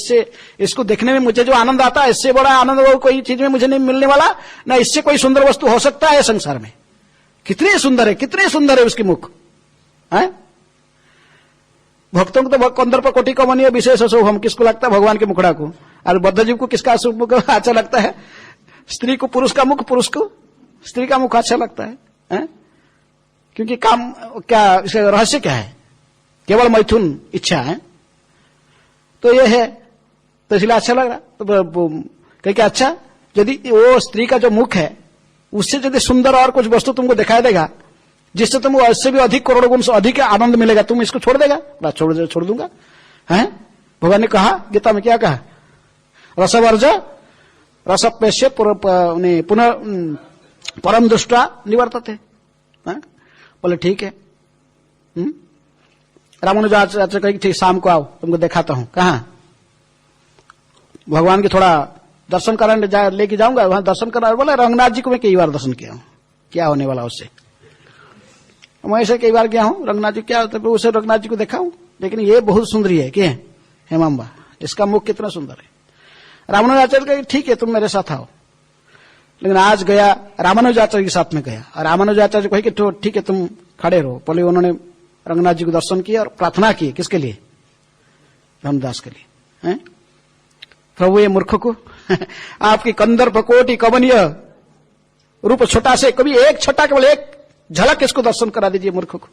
इसको देखने में मुझे जो आनंद आता है, इससे बड़ा आनंद वो कोई चीज में मुझे नहीं मिलने वाला, ना इससे कोई सुंदर वस्तु हो सकता है संसार में। कितने सुंदर है उसकी मुख। भक्तों को तो कंदर्प कोटि कमनीय विशेष शुभ, हम किसको लगता है? भगवान के मुखड़ा को। और बद्धजीव को किसका शुभ मुख अच्छा लगता है? स्त्री को पुरुष का मुख, पुरुष को स्त्री का मुख अच्छा लगता है। क्योंकि काम क्या, इसका रहस्य क्या है? केवल मैथुन इच्छा है, तो ये है, तो इसलिए अच्छा लग रहा। तो कह अच्छा, यदि वो स्त्री का जो मुख है उससे यदि सुंदर और कुछ वस्तु तुमको दिखाई देगा, जिससे तुमको इससे भी अधिक करोड़ गुण से अधिक आनंद मिलेगा, तुम इसको छोड़ देगा? छोड़ दूंगा। भगवान ने कहा गीता में, क्या कहा? रसवर्ज रसपेश्य पुनः परम दुष्टा निवर्तते। बोले ठीक है, रामानुजाचार्य कही ठीक शाम को आओ, तुमको दिखाता हूं। कहां? भगवान के थोड़ा दर्शन कराने लेके जाऊंगा, वहां दर्शन कराने। बोले रंगनाथ जी को मैं कई बार दर्शन किया हूं, क्या होने वाला उससे। मैं ऐसे कई बार गया हूं, रंगनाथ जी क्या होता है, उसे रंगनाथ जी को देखा हूं, लेकिन ये बहुत सुंदरी है। क्या हेमांबा, इसका मुख कितना सुंदर है। रामानुजाचार्य कही ठीक है, तुम मेरे साथ आओ। लेकिन आज गया रामानुजाचार्य के साथ में गया, और रामानुजाचार्य कही कि तो ठीक है तुम खड़े रहो। पहले उन्होंने रंगनाथ जी को दर्शन किया और प्रार्थना की। किसके लिए? रामदास के लिए। हैं? प्रभु ये मूर्ख को आपकी कंदर्प कोटि कमनीय रूप छोटा से, कभी एक छोटा केवल एक झलक इसको दर्शन करा दीजिए मूर्ख को।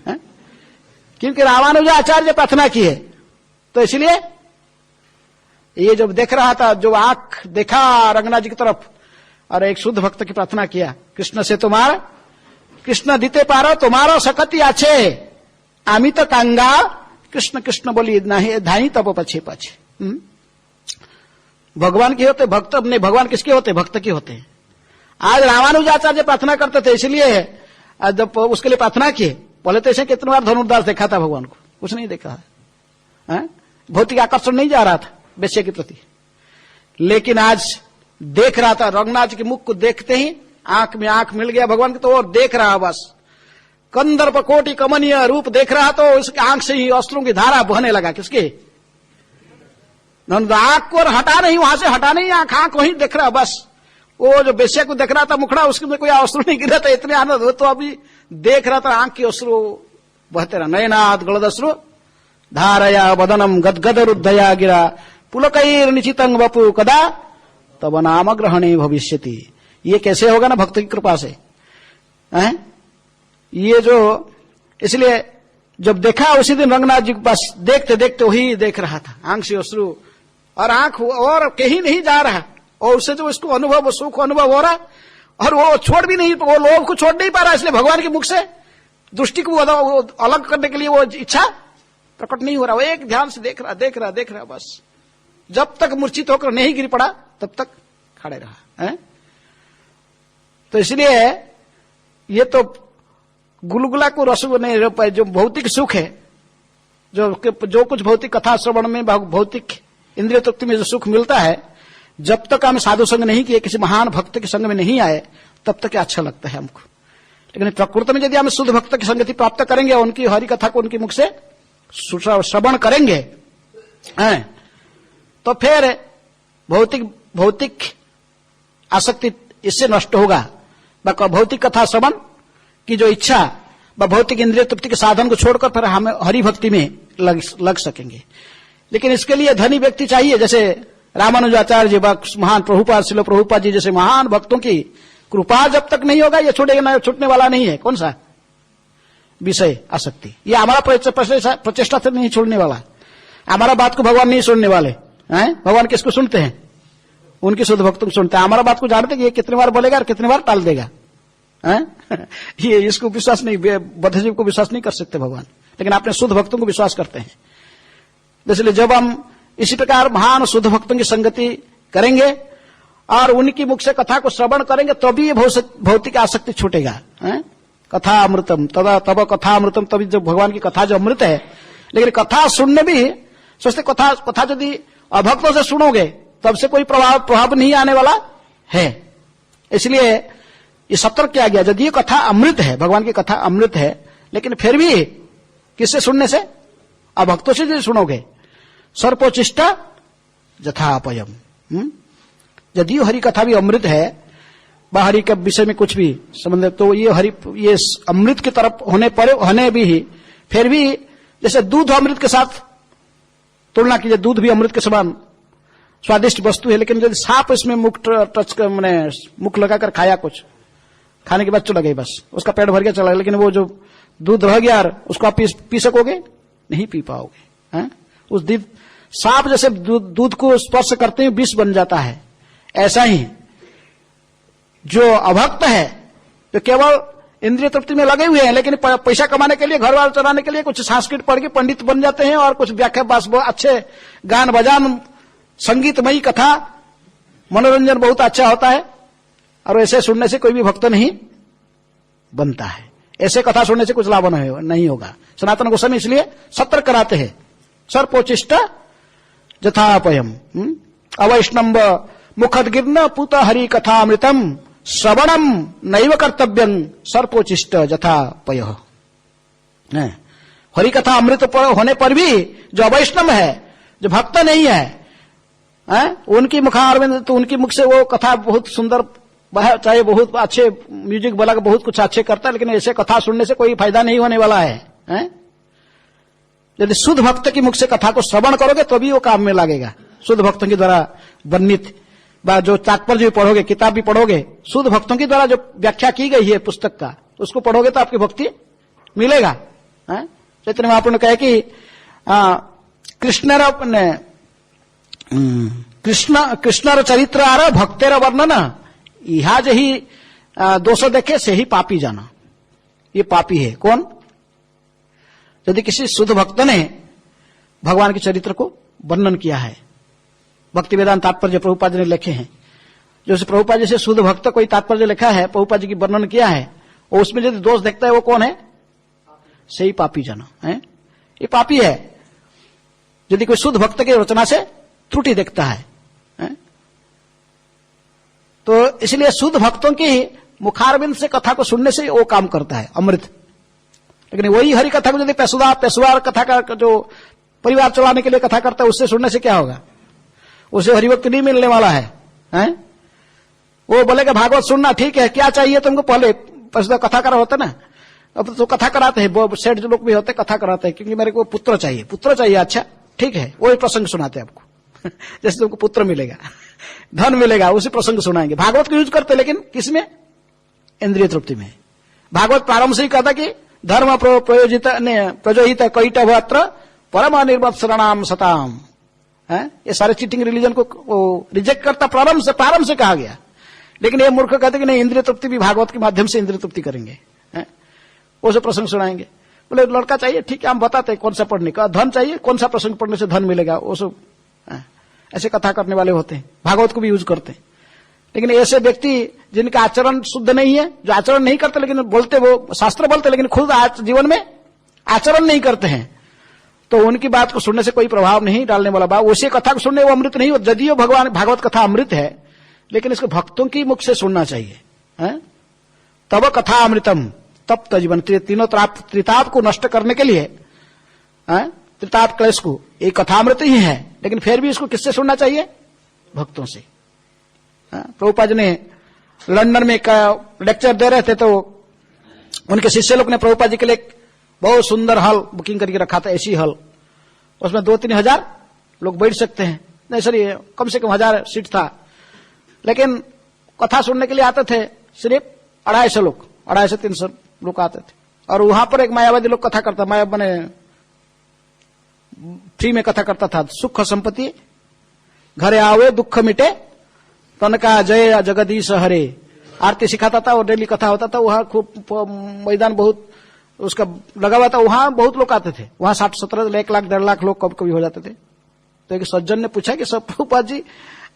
हैं? क्योंकि रामानुजाचार्य प्रार्थना की है, तो इसलिए ये जब देख रहा था, जो आंख देखा रंगनाथ जी की तरफ और एक शुद्ध भक्त की प्रार्थना किया, कृष्ण से तुम्हारा, कृष्ण दीते पारो तुम्हारो सकती आछे, आमी तो कांगा कृष्ण कृष्ण बोली नहीं धाई तब पछे पछे। भगवान के होते भक्त, नहीं भगवान किसके होते? भक्त के होते हैं। आज रामानुजाचार्य प्रार्थना करते थे, इसलिए जब उसके लिए प्रार्थना की, बोले तो ऐसे कितनी बार धनुर्दास देखा था भगवान को, कुछ नहीं देखा है। भौतिक आकर्षण नहीं जा रहा था वैश्य के प्रति, लेकिन आज देख रहा था। रंगनाथ जी के मुख को देखते ही आंख में आंख मिल गया भगवान की, तो और देख रहा बस। कंदर्प कोटि कमनीय रूप देख रहा, तो उसकी आंख से ही अश्रुओं की धारा बहने लगा। किसके? आंख को हटा नहीं, वहां से हटा नहीं, आंख वहीं देख रहा बस। वो जो बेश्या को देख रहा था मुखड़ा, उसमें कोई अश्रु नहीं गिरा था, इतने आनंद हो। तो अभी देख रहा था, आंख की अश्रु बहते रहा। नयनाद गलदश्रु धारया वदनम गदगद रुद्धया गिरा पुलकैर निचितं वपु कदा तब नाम ग्रहणे भविष्यति। ये कैसे होगा ना? भक्त की कृपा से। ये जो, इसलिए जब देखा उसी दिन रंगनाथ जी के पास, देखते देखते वही देख रहा था, आंख से अश्रु, और आंख और कहीं नहीं जा रहा, और उससे जो इसको अनुभव, सुख अनुभव हो रहा, और वो छोड़ भी नहीं, वो लोभ को छोड़ नहीं पा रहा। इसलिए भगवान के मुख से दृष्टि को अलग करने के लिए वो इच्छा प्रकट नहीं हो रहा। वो एक ध्यान से देख रहा, देख रहा, देख रहा बस। जब तक मूर्छित होकर नहीं गिर पड़ा तब तक खड़े रहा है। तो इसलिए ये तो गुलगुला को रस नहीं, जो भौतिक सुख है, जो कुछ भौतिक कथा श्रवण में, भौतिक इंद्रिय तृप्ति में जो सुख मिलता है, जब तक हम साधु संग नहीं किए, किसी महान भक्त के संग में नहीं आए, तब तक अच्छा लगता है हमको। लेकिन प्रकृति में यदि हम शुद्ध भक्त की संगति प्राप्त करेंगे, उनकी हरि कथा को उनके मुख से श्रवण करेंगे, तो फिर भौतिक आसक्ति इससे नष्ट होगा। भौतिक कथा श्रवण की जो इच्छा, भौतिक इंद्रिय तृप्ति के साधन को छोड़कर फिर हम हरि भक्ति में लग सकेंगे। लेकिन इसके लिए धनी व्यक्ति चाहिए, जैसे रामानुजाचार्य जी, महान प्रभुपाद, श्रील प्रभुपाद जी जैसे महान भक्तों की कृपा जब तक नहीं होगा, ये छूटने वाला नहीं है। कौन सा विषय? आसक्ति। ये हमारा प्रचेष्टा से नहीं छोड़ने वाला, हमारा बात को भगवान नहीं सुनने वाले हैं। भगवान किसको सुनते हैं? उनकी शुद्ध भक्तों को सुनते हैं। हमारा बात को जानते कि ये कितनी बार बोलेगा और कितनी बार टाल देगा। ये इसको विश्वास नहीं, बद्धजीव को विश्वास नहीं कर सकते भगवान, लेकिन अपने शुद्ध भक्तों को विश्वास करते हैं। इसलिए जब हम इसी प्रकार महान शुद्ध भक्तों की संगति करेंगे और उनकी मुख से कथा को श्रवण करेंगे, तभी ये भौतिक आसक्ति छूटेगा। कथा अमृतम तब कथा अमृतम, तभी जब भगवान की कथा जो अमृत है। लेकिन कथा सुनने भी सोचते, कथा यदि अभक्तों से सुनोगे तब से कोई प्रभाव नहीं आने वाला है। इसलिए ये सतर्क किया गया। यदि ये कथा अमृत है, भगवान की कथा अमृत है, लेकिन फिर भी किससे सुनने से? अभक्तों से यदि सुनोगे, सर्पोचिष्टा जथापयम। यदि हरि कथा भी अमृत है, हरि के विषय में कुछ भी संबंध, तो ये अमृत की तरफ होने भी फिर भी, जैसे दूध अमृत के साथ तुलना कीजिए, दूध भी अमृत के समान स्वादिष्ट वस्तु है, लेकिन यदि सांप इसमें मुख लगाकर खाया, कुछ खाने के बाद चला गई, बस उसका पेट भर गया, चला गया, लेकिन वो जो दूध रह गया उसको आप पी सकोगे? नहीं पी पाओगे। उस सांप जैसे दूध को स्पर्श करते ही विष बन जाता है, ऐसा ही जो अभक्त है, तो केवल इंद्रिय तृप्ति में लगे हुए हैं, लेकिन पैसा कमाने के लिए, घर वाले चलाने के लिए कुछ संस्कृत पढ़ के पंडित बन जाते हैं, और कुछ व्याख्या बस अच्छे गान बजान, संगीतमयी कथा, मनोरंजन बहुत अच्छा होता है, और ऐसे सुनने से कोई भी भक्त नहीं बनता है। ऐसे कथा सुनने से कुछ लाभ नहीं होगा। सनातन गोस्वामी इसलिए सत्र कराते हैं, सर्पोचिष्ट जथापयम अवैष्णव मुखदगिर्न पुत हरि कथामृतम श्रवणम नैव कर्तव्यं सर्पोचिष्ट जथापय। हरि कथा अमृत होने पर भी जो अवैष्णव है, जो भक्त नहीं है, उनकी मुखारविंद, तो उनकी मुख से वो कथा बहुत सुंदर, चाहे बहुत अच्छे म्यूजिक वाला बहुत कुछ अच्छे करता है, लेकिन ऐसे कथा सुनने से कोई फायदा नहीं होने वाला है। यदि शुद्ध भक्त की मुख से कथा को श्रवण करोगे तो भी वो काम में लगेगा। शुद्ध भक्तों के द्वारा वर्णित जो तात्पर्य भी पढ़ोगे, किताब भी पढ़ोगे, शुद्ध भक्तों के द्वारा जो व्याख्या की गई है पुस्तक का, उसको पढ़ोगे तो आपकी भक्ति मिलेगा। चैतन्य महाप्रभु ने कहा कि कृष्णर चरित्र आर भक्तेर वर्णन इहा जही दोष देखे से ही पापी जाना। ये पापी है कौन? यदि किसी शुद्ध भक्त ने भगवान के चरित्र को वर्णन किया है, भक्ति वेदांत तात्पर्य प्रभुपाद जी ने लिखे हैं, जो प्रभुपाद जी से शुद्ध भक्त कोई तात्पर्य लिखा है, प्रभुपाद जी की वर्णन किया है, और उसमें यदि दोष देखता है वो कौन है? से ही पापी जना है। ये पापी है यदि कोई शुद्ध भक्त के रचना से त्रुटि देखता है। तो इसलिए शुद्ध भक्तों की मुखारविंद से कथा को सुनने से वो काम करता है अमृत। लेकिन वही हरि कथा को यदि पेशवार कथा का जो परिवार चलाने के लिए कथा करता है, उससे सुनने से क्या होगा? उसे हरिभक्त नहीं मिलने वाला है। वो बोलेगा भागवत सुनना ठीक है, क्या चाहिए तुमको? पहले कथा करा होता ना, अब तो कथा कराते हैं, सेठ जो लोग भी होते कथा कराते हैं, क्योंकि मेरे को पुत्र चाहिए। अच्छा ठीक है, वही प्रसंग सुनाते हैं आपको। जैसे तुमको पुत्र मिलेगा, धन मिलेगा, उसी प्रसंग सुनाएंगे। भागवत को यूज करते, लेकिन किसमें? इंद्रिय तृप्ति में। भागवत प्रारंभ से ही कहता कि धर्म प्रयोजित कैटभत्र परम निर्वत्सरणाम सताम। ये सारे चीटिंग रिलीजन को रिजेक्ट करता प्रारंभ से कहा गया। लेकिन ये मूर्ख कहते कि नहीं, इंद्रिय तृप्ति भी भागवत के माध्यम से इंद्रिय तृप्ति करेंगे। वो से प्रसंग सुनाएंगे। बोले लड़का चाहिए, ठीक है, हम बताते हैं कौन सा पढ़ने का। धन चाहिए, कौन सा प्रसंग पढ़ने से धन मिलेगा, वो सब ऐसे कथा करने वाले होते हैं। भागवत को भी यूज करते हैं। लेकिन ऐसे व्यक्ति जिनका आचरण शुद्ध नहीं है, जो आचरण नहीं करते, लेकिन बोलते वो शास्त्र बोलते, लेकिन खुद जीवन में आचरण नहीं करते हैं, तो उनकी बात को सुनने से कोई प्रभाव नहीं डालने वाला बात। उसी कथा को सुनने वो अमृत नहीं हो। यदियो भगवान भागवत कथा अमृत है, लेकिन इसको भक्तों की मुख से सुनना चाहिए। तब कथा अमृतम तप्त जीवन। तीनों त्रिताप को नष्ट करने के लिए, त्रिताप क्लेश को, एक कथामृत ही है। लेकिन फिर भी इसको किससे सुनना चाहिए? भक्तों से। प्रभुपाद जी ने लंदन में एक लेक्चर दे रहे थे, तो उनके शिष्य लोग ने प्रभुपाद जी के लिए बहुत सुंदर हॉल बुकिंग करके रखा था, एसी हॉल। उसमें 2-3 हजार लोग बैठ सकते हैं, नहीं सॉरी, कम से कम 1000 सीट था। लेकिन कथा सुनने के लिए आते थे सिर्फ 250 लोग, 250-300 लोग आते थे। और वहां पर एक मायावादी लोग कथा करता, माया बने फ्री में कथा करता था। सुख संपत्ति घरे आवे दुख मिटे तनका जय जगदीश हरे, आरती सिखाता था और डेली कथा होता था। वहां खूब मैदान बहुत उसका लगा हुआ था, वहां बहुत लोग आते थे। वहां 60-70 1 लाख 1.5 लाख लोग कभी कभी हो जाते थे। तो एक सज्जन ने पूछा कि प्रभुपाद जी,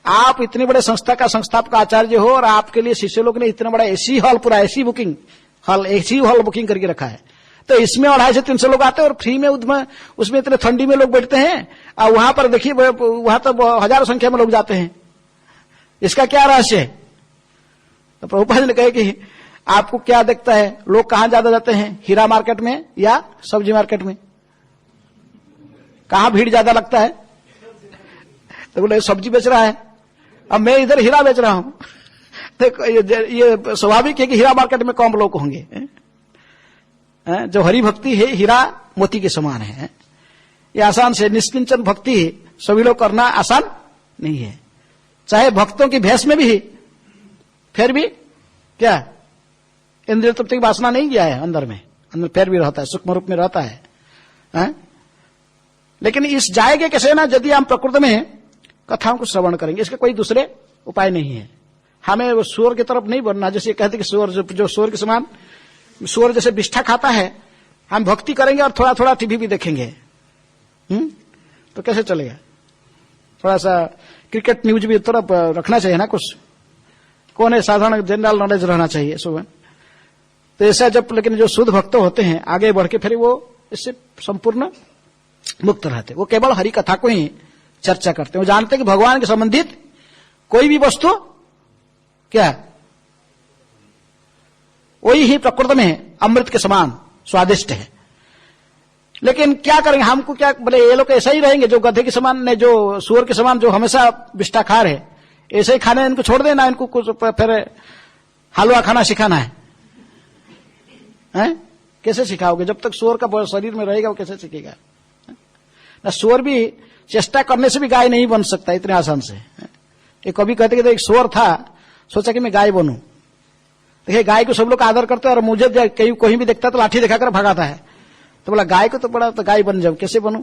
आप इतने बड़े संस्था का संस्थापक आचार्य हो और आपके लिए शिष्य लोग ने इतना बड़ा एसी हॉल, पूरा एसी हॉल बुकिंग करके रखा है, तो इसमें 250-300 लोग आते हैं और फ्री में उसमें इतने ठंडी में लोग बैठते हैं। और वहां पर देखिए, वहां तो हजारों संख्या में लोग जाते हैं, इसका क्या रहस्य है? तो प्रभुपाद ने कहे कि आपको क्या दिखता है, लोग कहां ज्यादा जाते हैं, हीरा मार्केट में या सब्जी मार्केट में? कहां भीड़ ज्यादा लगता है? तो बोले सब्जी बेच रहा है, अब मैं इधर हीरा बेच रहा हूं। तो ये स्वाभाविक है कि हीरा मार्केट में कम लोग होंगे। जो हरि भक्ति है हीरा मोती के समान है। ये आसान से निष्किंचन भक्ति सभी लोग करना आसान नहीं है। चाहे भक्तों की भेष में भी, फिर भी क्या इंद्रिय तृप्ति की वासना नहीं गया है अंदर फिर भी रहता है, सूक्ष्म रूप में रहता है। लेकिन इस जाएंगे कैसे ना, यदि हम प्रकृति में कथाओं को श्रवण करेंगे, इसके कोई दूसरे उपाय नहीं है। हमें वो सूअर की तरफ नहीं बनना। जैसे कहते कि सूअर जो सूअर के समान, सूअर जैसे बिष्ठा खाता है, हम भक्ति करेंगे और थोड़ा थोड़ा टीवी भी देखेंगे, तो कैसे चलेगा? थोड़ा सा क्रिकेट न्यूज भी थोड़ा रखना चाहिए ना, कुछ कौन है, साधारण जनरल नॉलेज रहना चाहिए सुबह। तो ऐसा जब, लेकिन जो शुद्ध भक्त होते हैं आगे बढ़ के फिर वो इससे संपूर्ण मुक्त रहते, वो केवल हरि कथा को ही चर्चा करते हैं। वो जानते हैं कि भगवान के संबंधित कोई भी वस्तु क्या वही ही प्रकृति में अमृत के समान स्वादिष्ट है। लेकिन क्या करेंगे, हमको क्या बोले, ये लोग ऐसा ही रहेंगे जो गधे के समान ने, जो सुअर के समान जो हमेशा विष्टाखार है, ऐसे ही खाने इनको छोड़ देना, इनको कुछ फिर हलवा खाना सिखाना है? कैसे सिखाओगे? जब तक सुअर का शरीर में रहेगा वो कैसे सीखेगा? ना सुअर भी चेष्टा करने से भी गाय नहीं बन सकता इतने आसान से। एक कभी कहते कि एक सुअर था, सोचा कि मैं गाय बनूं। देखिए गाय को सब लोग आदर करते हैं और मुझे कहीं भी देखता तो लाठी दिखाकर भगाता है। तो बोला गाय को तो बड़ा, तो गाय बन जाऊं, कैसे बनूं?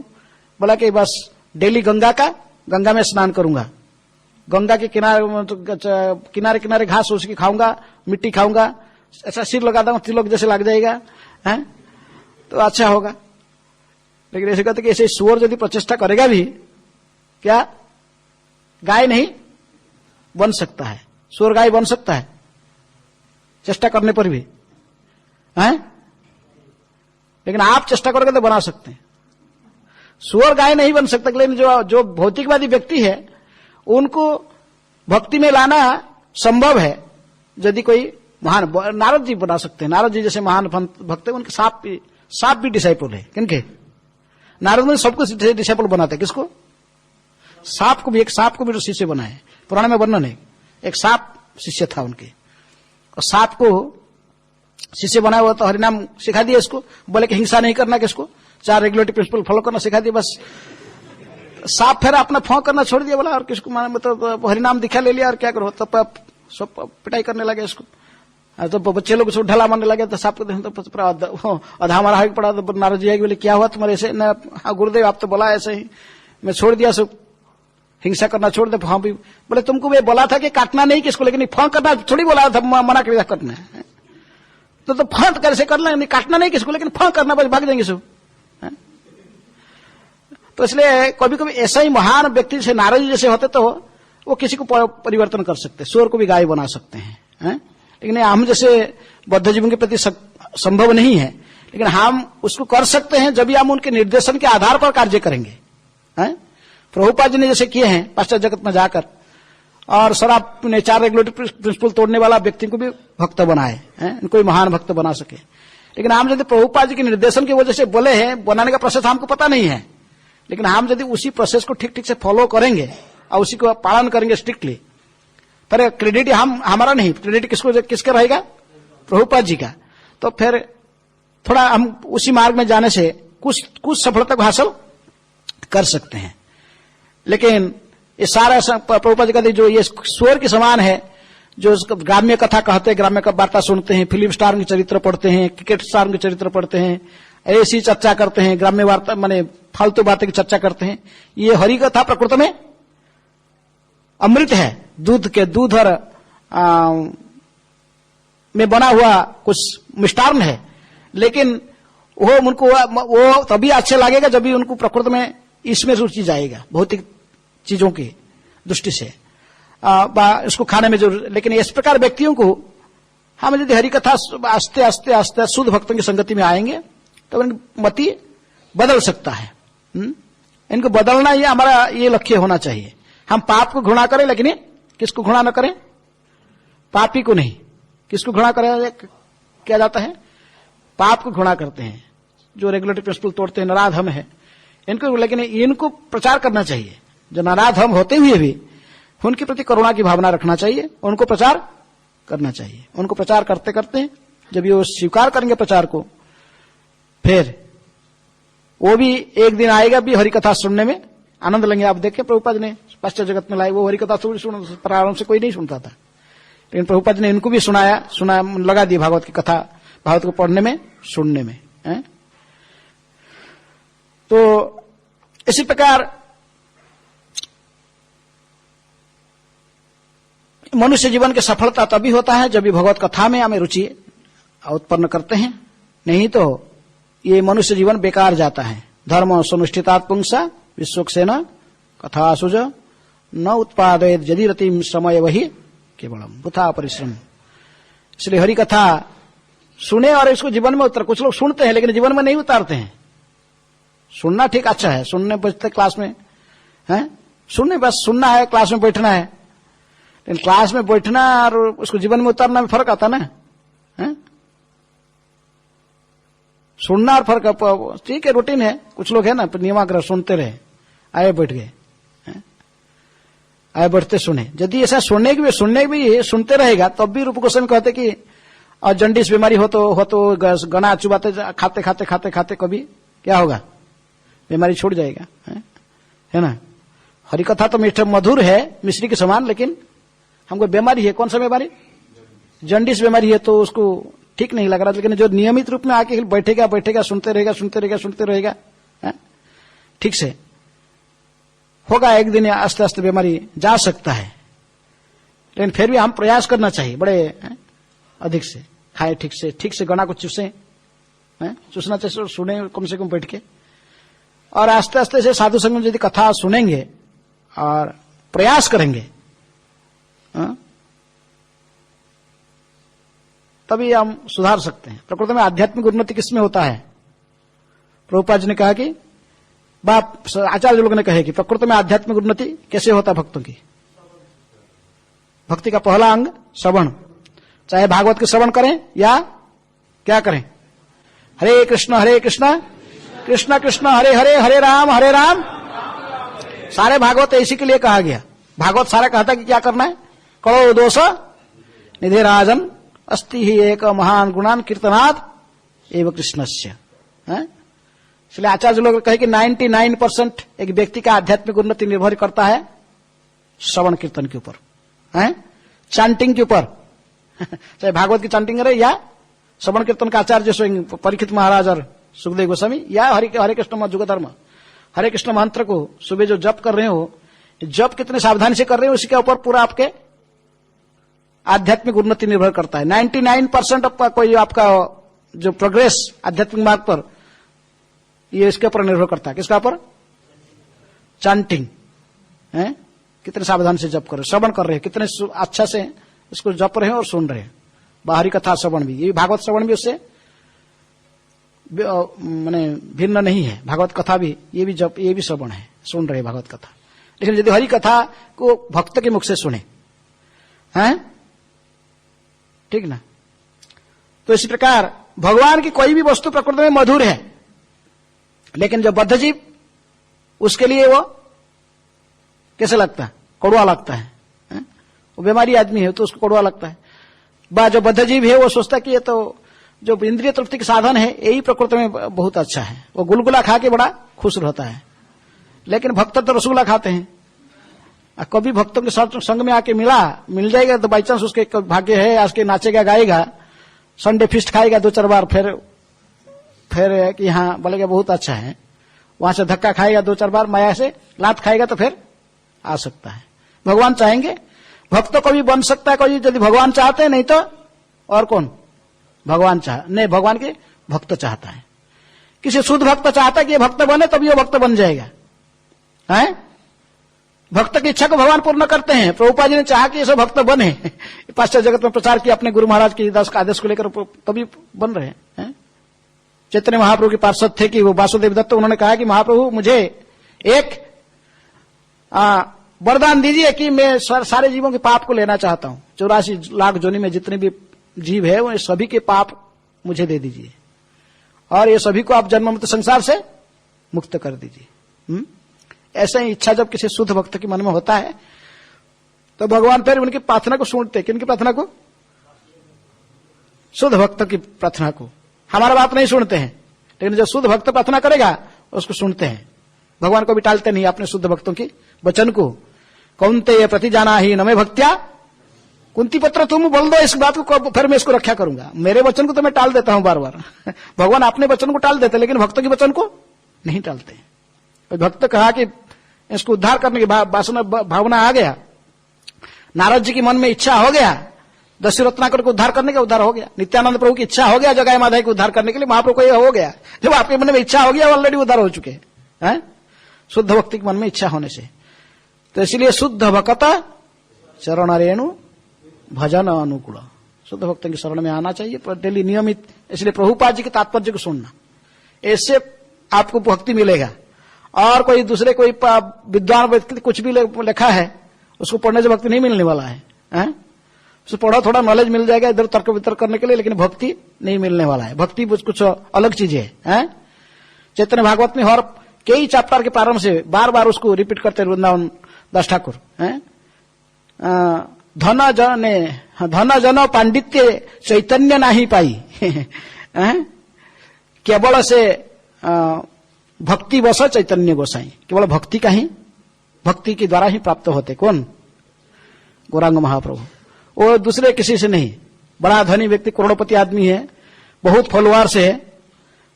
बोला कि बस डेली गंगा में स्नान करूंगा, गंगा के किनारे किनारे घास उसकी खाऊंगा, मिट्टी खाऊंगा, ऐसा सिर लगाता हूं तिलक जैसे लग जाएगा, है तो अच्छा होगा। लेकिन ऐसे कहते कि ऐसे सुअर यदि प्रचेष्टा करेगा भी, क्या गाय नहीं बन सकता है? सुअर गाय बन सकता है चेष्टा करने पर भी, हैं? लेकिन आप चेष्टा करोगे तो बना सकते हैं। सुअर गाय नहीं बन सकता। लेकिन जो भौतिकवादी व्यक्ति है उनको भक्ति में लाना संभव है यदि कोई महान, नारद जी बना सकते हैं। नारद जी जैसे महान भक्त है, उनके सांप भी डिसाइपल है। किनके? नारद ने सबको डिसाइपल बनाते हैं। किसको? सांप को भी, एक सांप को भी शिष्य बनाए। पुराण में वर्णन है, एक सांप शिष्य था उनके, और सांप को शिष्य बनाया हुआ तो हरिनाम सिखा दिया इसको। बोले कि हिंसा नहीं करना, किसको? 4 रेगुलेटरी प्रिंसिपल फॉलो करना सिखा दिया। बस सांप फिर अपना फौं करना छोड़ दिया। बोला और किसको, मतलब हरिनाम दिखा ले लिया और क्या करो, तब सब पिटाई करने लगे इसको। तो बच्चे लोग उसको ढला मारने लगे। तो सांप को अधा मारा है पड़ा। तो नारद जी बोले क्या हुआ तुम्हारे ऐसे? हाँ गुरुदेव आप तो बोला ऐसे ही, मैं छोड़ दिया, सब हिंसा करना छोड़ दे। हाँ भी बोले तुमको मैं बोला था कि काटना नहीं किसको, लेकिन फोन करना थोड़ी बोला था, मना कर करना है। तो फोन कैसे करना है, काटना नहीं किसको, लेकिन फोन करना, बस भाग जाएंगे सब। तो इसलिए कभी कभी ऐसा ही महान व्यक्ति जैसे नारद जी जैसे होते तो वो किसी को परिवर्तन कर सकते, सुअर को भी गाय बना सकते हैं। लेकिन हम जैसे बद्ध जीवन के प्रति संभव नहीं है, लेकिन हम उसको कर सकते हैं जब भी हम उनके निर्देशन के आधार पर कार्य करेंगे। प्रभुपाद जी ने जैसे किए हैं पाश्चात्य जगत में जाकर, और शराब ने 4 रेगुलेटरी प्रिंसिपल तोड़ने वाला व्यक्ति को भी भक्त बनाए, इनको भी महान भक्त बना सके। लेकिन हम यदि प्रभुपाद जी के निर्देशन की वजह से बोले हैं, बनाने का प्रोसेस हमको पता नहीं है, लेकिन हम यदि उसी प्रोसेस को ठीक ठीक से फॉलो करेंगे और उसी को पालन करेंगे स्ट्रिक्टली, पर क्रेडिट हमारा नहीं, क्रेडिट किसका रहेगा? प्रभुपाद जी का। तो फिर थोड़ा हम उसी मार्ग में जाने से कुछ सफलता को हासिल कर सकते हैं। लेकिन ये सारा प्रभुपाद जी कहते जो ये सुअर के समान है, जो ग्राम्य कथा कहते हैं, ग्राम्य वार्ता सुनते हैं, फिल्म स्टार के चरित्र पढ़ते हैं, क्रिकेट स्टार के चरित्र पढ़ते हैं, ऐसी चर्चा करते हैं, ग्राम्य वार्ता माने फालतू बातें की चर्चा करते हैं। ये हरि कथा प्रकृति में अमृत है, दूध और में बना हुआ कुछ मिष्टान्न है। लेकिन वो उनको वो तभी अच्छे लगेगा जब भी उनको प्रकृति में इसमें रुचि जाएगा, भौतिक चीजों की दृष्टि से इसको खाने में जरूर। लेकिन इस प्रकार व्यक्तियों को हम यदि हरि कथा आस्ते आस्ते आस्ते शुद्ध भक्तों की संगति में आएंगे तो इनकी मति बदल सकता है। इनको बदलना ये हमारा ये लक्ष्य होना चाहिए। हम पाप को घृणा करें, लेकिन किसको घृणा न करें? पापी को नहीं। किसको घृणा करें? क्या जाता है? पाप को घृणा करते हैं, जो रेगुलेटरी प्रिंसिपल तोड़ते हैं, नराधम है इनको। लेकिन इनको प्रचार करना चाहिए। जो नराधम होते हुए भी उनके प्रति करुणा की भावना रखना चाहिए, उनको प्रचार करना चाहिए। उनको प्रचार करते करते जब ये स्वीकार करेंगे प्रचार को, फिर वो भी एक दिन आएगा भी हरि कथा सुनने में आनंद लेंगे। आप देखें प्रभुपाद ने पाश्चात्य जगत में लाए, वो हरि कथा प्रारंभ से कोई नहीं सुनता था, लेकिन प्रभुपाद ने इनको भी सुनाया लगा दी भागवत की कथा, भागवत को पढ़ने में, सुनने में। तो इसी प्रकार मनुष्य जीवन की सफलता तभी होता है जब भी भगवत कथा में हमें रुचि उत्पन्न करते हैं, नहीं तो ये मनुष्य जीवन बेकार जाता है। धर्म सुनिष्ठितात् पुंसा विश्वक्सेन कथा सुज न उत्पादयेत् यदि रतिम समय वही केवलम वृथा परिश्रम। इसलिए हरि कथा सुने और इसको जीवन में उतर। कुछ लोग सुनते हैं लेकिन जीवन में नहीं उतारते हैं। सुनना ठीक अच्छा है, सुनने बचते क्लास में है, सुनने बस सुनना है, क्लास में बैठना है, लेकिन क्लास में बैठना और उसको जीवन में उतारना में फर्क आता ना है? सुनना और फर्क, ठीक है रूटीन है। कुछ लोग है ना नियमाग्रह सुनते रहे, आए बैठ गए, आए बैठते सुने। यदि ऐसा सुनते रहेगा तब भी रूप गोस्वामी कहते कि और जंडिस बीमारी हो तो गना चुबाते खाते खाते खाते खाते कभी क्या होगा, बीमारी छूट जाएगा, है ना। हरि कथा तो मीठा मधुर है मिश्री के समान, लेकिन हमको बीमारी है, कौन सा बीमारी, जंडिस बीमारी है, तो उसको ठीक नहीं लग रहा। लेकिन जो नियमित रूप में आके बैठेगा सुनते रहेगा ठीक से होगा, एक दिन आस्ते आस्ते बीमारी जा सकता है। लेकिन फिर भी हम प्रयास करना चाहिए, बड़े अधिक से खाए, ठीक से गणा को चूसना चाहिए, सुने कम से कम बैठ के, और आस्ते आस्ते से साधु संग में यदि कथा सुनेंगे और प्रयास करेंगे तभी हम सुधार सकते हैं। प्रकृति में आध्यात्मिक उन्नति किसमें होता है? प्रभुपाद जी ने कहा कि आचार्य लोगों ने कहे कि प्रकृति में आध्यात्मिक उन्नति कैसे होता है भक्तों की? भक्ति का पहला अंग श्रवण, चाहे भागवत के श्रवण करें या क्या करें, हरे कृष्ण कृष्ण कृष्ण हरे हरे, हरे राम सारे भागवत इसी के लिए कहा गया। भागवत सारा कहता कि क्या करना है, करो दोष निधे राजन अस्ति ही एक महान गुणान कीर्तनाद एवं कृष्णस्य। इसलिए आचार्य लोग कहे कि 99% एक व्यक्ति का आध्यात्मिक उन्नति निर्भर करता है श्रवण कीर्तन के ऊपर, चांटिंग के ऊपर चाहे भागवत की चांटिंग रहे या श्रवण कीर्तन का आचार्य स्वयं परीक्षित महाराज और सुखदेव गोस्वामी, या हरे कृष्ण जुग धर्म, हरे कृष्ण मंत्र को सुबह जो जप कर रहे हो, जप कितने सावधानी से कर रहे हो, उसी के ऊपर पूरा आपके आध्यात्मिक उन्नति निर्भर करता है। 99% आपका कोई आपका जो प्रोग्रेस आध्यात्मिक मार्ग पर, ये इसके ऊपर निर्भर करता है। किसका ऊपर? चांटिंग है, कितने सावधान से जप कर रहे, श्रवण कर रहे हैं, कितने अच्छा से इसको जप रहे हैं और सुन रहे हैं। बाहरी कथा श्रवण भी, ये भागवत श्रवण भी उससे माने भिन्न नहीं है। भागवत कथा भी ये भी श्रवण है, सुन रहे भागवत कथा। लेकिन यदि हरि कथा को भक्त के मुख से सुने, हैं ठीक ना, तो इसी प्रकार भगवान की कोई भी वस्तु प्रकृति में मधुर है, लेकिन जो बद्ध जीव उसके लिए वो कैसे लगता है, कड़वा लगता है। वो बीमारी आदमी है तो उसको कड़वा लगता है। जो बद्ध जीव है वो सोचता कि ये तो जो इंद्रिय तृप्ति के साधन है यही प्रकृति में बहुत अच्छा है, वो गुलगुला खा के बड़ा खुश रहता है। लेकिन भक्त तो रसगुल्ला खाते हैं। कभी भक्तों के साथ संग में आके मिल जाएगा तो बाई चांस उसके भाग्य है, आज के नाचेगा गाएगा, संडे फिस्ट खाएगा 2-4 बार, फिर कि हाँ बोलेगा बहुत अच्छा है, वहां से धक्का खाएगा 2-4 बार, माया से लात खाएगा तो फिर आ सकता है। भगवान चाहेंगे, भक्त को भी बन सकता है कोई यदि भगवान चाहते हैं, नहीं तो और कौन? भगवान नहीं, भगवान के भक्त चाहता है। किसी शुद्ध भक्त चाहता है कि ये भक्त बने तभी वो भक्त बन जाएगा, है? भक्त की इच्छा को भगवान पूर्ण करते हैं। प्रभुपाद जी ने चाहा कि ये सब भक्त बने, पाश्चात्य जगत में प्रचार किया अपने गुरु महाराज की आदेश को लेकर, तभी बन रहे हैं। चैतन्य महाप्रभु के पार्षद थे कि वो वासुदेव दत्त, उन्होंने कहा कि महाप्रभु मुझे एक वरदान दीजिए कि मैं सारे जीवों के पाप को लेना चाहता हूं। 84 लाख जोनि में जितने भी जीव है वो सभी के पाप मुझे दे दीजिए, और ये सभी को आप जन्म मुक्त संसार से मुक्त कर दीजिए। ऐसा ही इच्छा जब किसी शुद्ध भक्त के मन में होता है तो भगवान फिर उनकी प्रार्थना को सुनते। किनकी प्रार्थना को? शुद्ध भक्त की प्रार्थना को। हमारा बात नहीं सुनते हैं, लेकिन जो शुद्ध भक्त प्रार्थना करेगा उसको सुनते हैं। भगवान को भी टालते नहीं अपने शुद्ध भक्तों की वचन को। कौन्तेय प्रति जाना ही नमे भक्त्या, कुंती पत्र तुम बोल दो इस बात को, फिर मैं इसको रक्षा करूंगा। मेरे वचन को तो मैं टाल देता हूं बार बार। भगवान अपने वचन को टाल देते, लेकिन भक्तों के वचन को नहीं टालते। तो भक्त कहा कि इसको उद्धार करने की वासना भावना आ गया, नारद जी के मन में इच्छा हो गया, दस्यु रत्नाकर को उद्धार करने का, उद्धार हो गया। नित्यानंद प्रभु की इच्छा हो गया जगाई माधव को उद्धार करने के लिए, महाप्रभु को यह हो गया। जब आपके मन में इच्छा हो गया ऑलरेडी उद्धार हो चुके हैं, शुद्ध भक्ति के मन में इच्छा होने से। तो इसलिए शुद्ध भक्त चरण रेणु भजन अनुकूल, शुद्ध भक्तों की शरण में आना चाहिए, पर डेली नियमित। इसलिए प्रभुपाद जी के तात्पर्य को सुनना, इससे आपको भक्ति मिलेगा। और कोई दूसरे कोई विद्वान व्यक्ति कुछ भी लिखा है उसको पढ़ने से भक्ति नहीं मिलने वाला है, हैं? उसको पढ़ो, थोड़ा नॉलेज मिल जाएगा इधर तर्क वितर्क करने के लिए, लेकिन भक्ति नहीं मिलने वाला है। भक्ति कुछ अलग चीज है। चैतन्य भागवत में और कई चैप्टर के प्रारंभ से बार बार उसको रिपीट करते वृंदावन दास ठाकुर, धन जन पांडित्य चैतन्य नहीं पाई केवल से भक्ति वश चैतन्य गोसाई। केवल भक्ति का ही, भक्ति के द्वारा ही प्राप्त होते। कौन? गौरांग महाप्रभु। वो दूसरे किसी से नहीं। बड़ा धनी व्यक्ति, करोड़पति आदमी है, बहुत फॉलोअर्स है,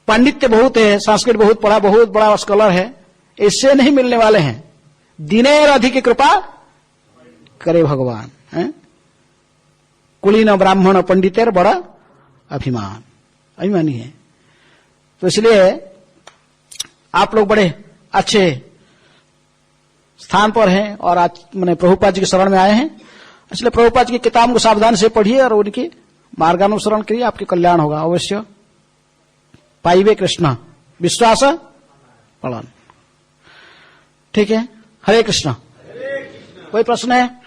पांडित्य बहुत है, संस्कृत बहुत पढ़ा, बहुत बड़ा स्कॉलर है, इससे नहीं मिलने वाले हैं। दिनेर अधिक कृपा करे भगवान, कुलीन ब्राह्मण पंडितेर बड़ा अभिमानी है। तो इसलिए आप लोग बड़े अच्छे स्थान पर हैं और आज मैंने प्रभुपाद जी के शरण में आए हैं। इसलिए प्रभुपाद जी की किताब को सावधान से पढ़िए और उनकी मार्गानुसरण करिए, आपके कल्याण होगा अवश्य। पाइबे कृष्ण विश्वास पड़न। ठीक है, हरे कृष्ण। कोई प्रश्न है?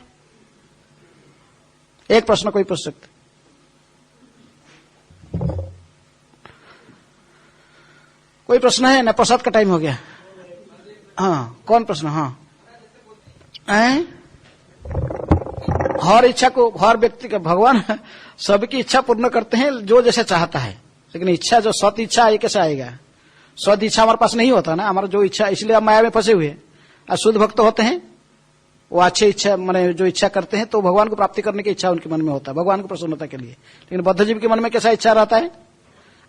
एक प्रश्न कोई पूछ सकते? कोई प्रश्न है? न प्रसाद का टाइम हो गया। हाँ, कौन प्रश्न? हाँ, हर इच्छा को, हर व्यक्ति का भगवान सबकी इच्छा पूर्ण करते हैं जो जैसे चाहता है, लेकिन इच्छा जो सत इच्छा ये कैसे आएगा? सद इच्छा हमारे पास नहीं होता ना, हमारा जो इच्छा, इसलिए हम माया में फंसे हुए। और शुद्ध भक्त होते हैं, वो अच्छे इच्छा माने जो इच्छा करते हैं तो भगवान को प्राप्ति करने की इच्छा उनके मन में होता है, भगवान को प्रसन्नता के लिए। लेकिन बद्धजीव के मन में कैसा इच्छा रहता है?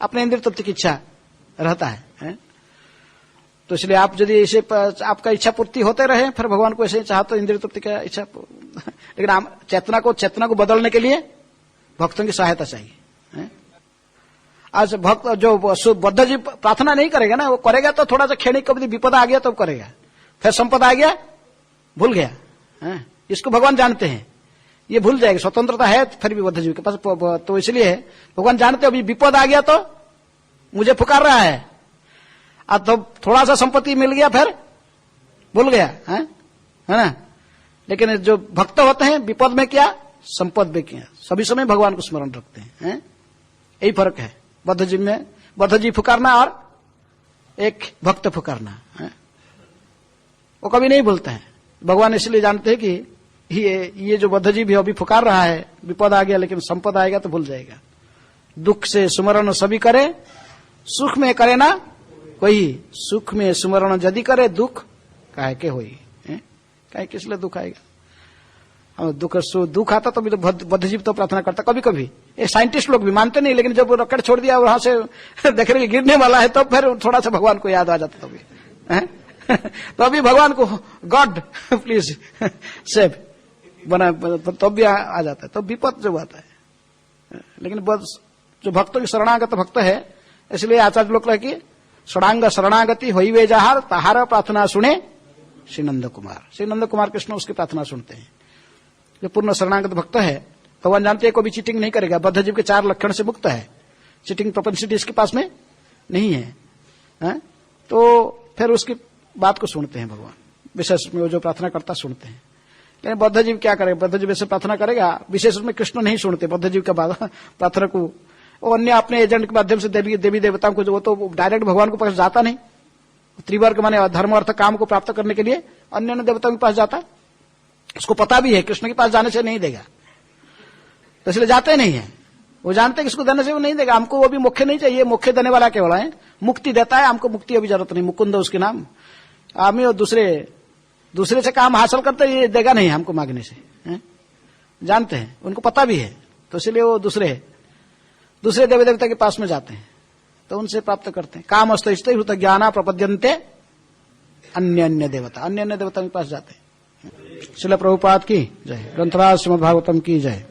अपने इंद्रिय तृप्ति की इच्छा रहता है। तो इसलिए आप यदि ऐसे आपका इच्छा पूर्ति होते रहे, फिर भगवान को ऐसे चाह तो इंद्रिय तृप्ति का इच्छा, लेकिन चेतना को बदलने के लिए भक्तों की सहायता चाहिए। आज भक्त जो बद्धजीव प्रार्थना नहीं करेगा ना, वो करेगा तो थोड़ा सा क्षणिक, कभी विपदा आ गया तो करेगा, फिर संपदा आ गया भूल गया। इसको भगवान जानते हैं, ये भूल जाएगा। स्वतंत्रता है फिर भी बद्धजीव के पास, तो इसलिए भगवान जानते अभी विपद आ गया तो मुझे पुकार रहा है, तो थोड़ा सा संपत्ति मिल गया फिर भूल गया, है ना। लेकिन जो भक्त होते हैं विपद में क्या, संपद में क्या, सभी समय भगवान को स्मरण रखते हैं। यही फर्क है बद्धजीव में, बद्धजीव पुकारना और एक भक्त पुकारना। वो कभी नहीं भूलता है। भगवान इसलिए जानते हैं कि ये जो बद्धजीव है अभी पुकार रहा है, विपद आ गया, लेकिन संपद आएगा तो भूल जाएगा। दुख से सुमरण सभी करे, सुख में करे ना कोई, सुख में सुमरण यदि करे, दुख काहे के होई। काहे किस लिए दुख आएगा? दुख आता तो भी तो बद्धजीव तो प्रार्थना करता। कभी कभी ये साइंटिस्ट लोग भी मानते नहीं, लेकिन जब रॉकेट छोड़ दिया वहां से देख रहे गिरने वाला है, तो फिर थोड़ा सा भगवान को याद आ जाता तभी। तो अभी भगवान को गॉड प्लीज सेव बना, तो भी आ जाता है, तो विपद जब आता है। लेकिन जो भक्तों की शरणागत भक्त है, इसलिए आचार्य लोग कहे कि षडांग शरणागति होइवे जहार, तहार प्रार्थना सुने श्री नंद कुमार। श्री नंद कुमार कृष्ण उसकी प्रार्थना सुनते हैं। जो पूर्ण शरणागत भक्त है, भगवान जानते हैं कोई भी चीटिंग नहीं करेगा, बद्धजीव के 4 लक्षण से मुक्त है, चीटिंग प्रोपेंसिटी इसके पास में नहीं है। तो फिर उसकी बात को सुनते हैं भगवान, विशेष में वो जो प्रार्थना करता सुनते हैं। लेकिन बद्धजीव क्या करेगा? बद्धजीव ऐसे प्रार्थना करेगा, विशेष रूप में कृष्ण नहीं सुनते बद्धजीव के बाद प्रार्थना को। वो अन्य अपने एजेंट के माध्यम से देवी देवताओं को, वो तो डायरेक्ट भगवान के पास जाता नहीं। त्रिवर्ग माने धर्म अर्थ काम को प्राप्त करने के लिए अन्य देवताओं के पास जाता, उसको पता भी है कृष्ण के पास जाने से नहीं देगा, तो इसलिए जाते नहीं है। वो जानते हैं कि इसको देने से वो नहीं देगा, हमको वो भी मुख्य नहीं चाहिए, मुख्य देने वाला केवल है, मुक्ति देता है, हमको मुक्ति अभी जरूरत नहीं, मुकुंद उसके नाम। आदमी और दूसरे से काम हासिल करते, ये देगा नहीं हमको मांगने से, जानते हैं, उनको पता भी है। तो इसलिए वो दूसरे देवी देवता के पास में जाते हैं, तो उनसे प्राप्त करते हैं। काम अस्तिष्ठ ज्ञाना प्रपद्यन्ते अन्य देवता के पास जाते हैं। श्रील प्रभुपाद की जय। ग्रंथराज श्रीमद् भागवतम की जय।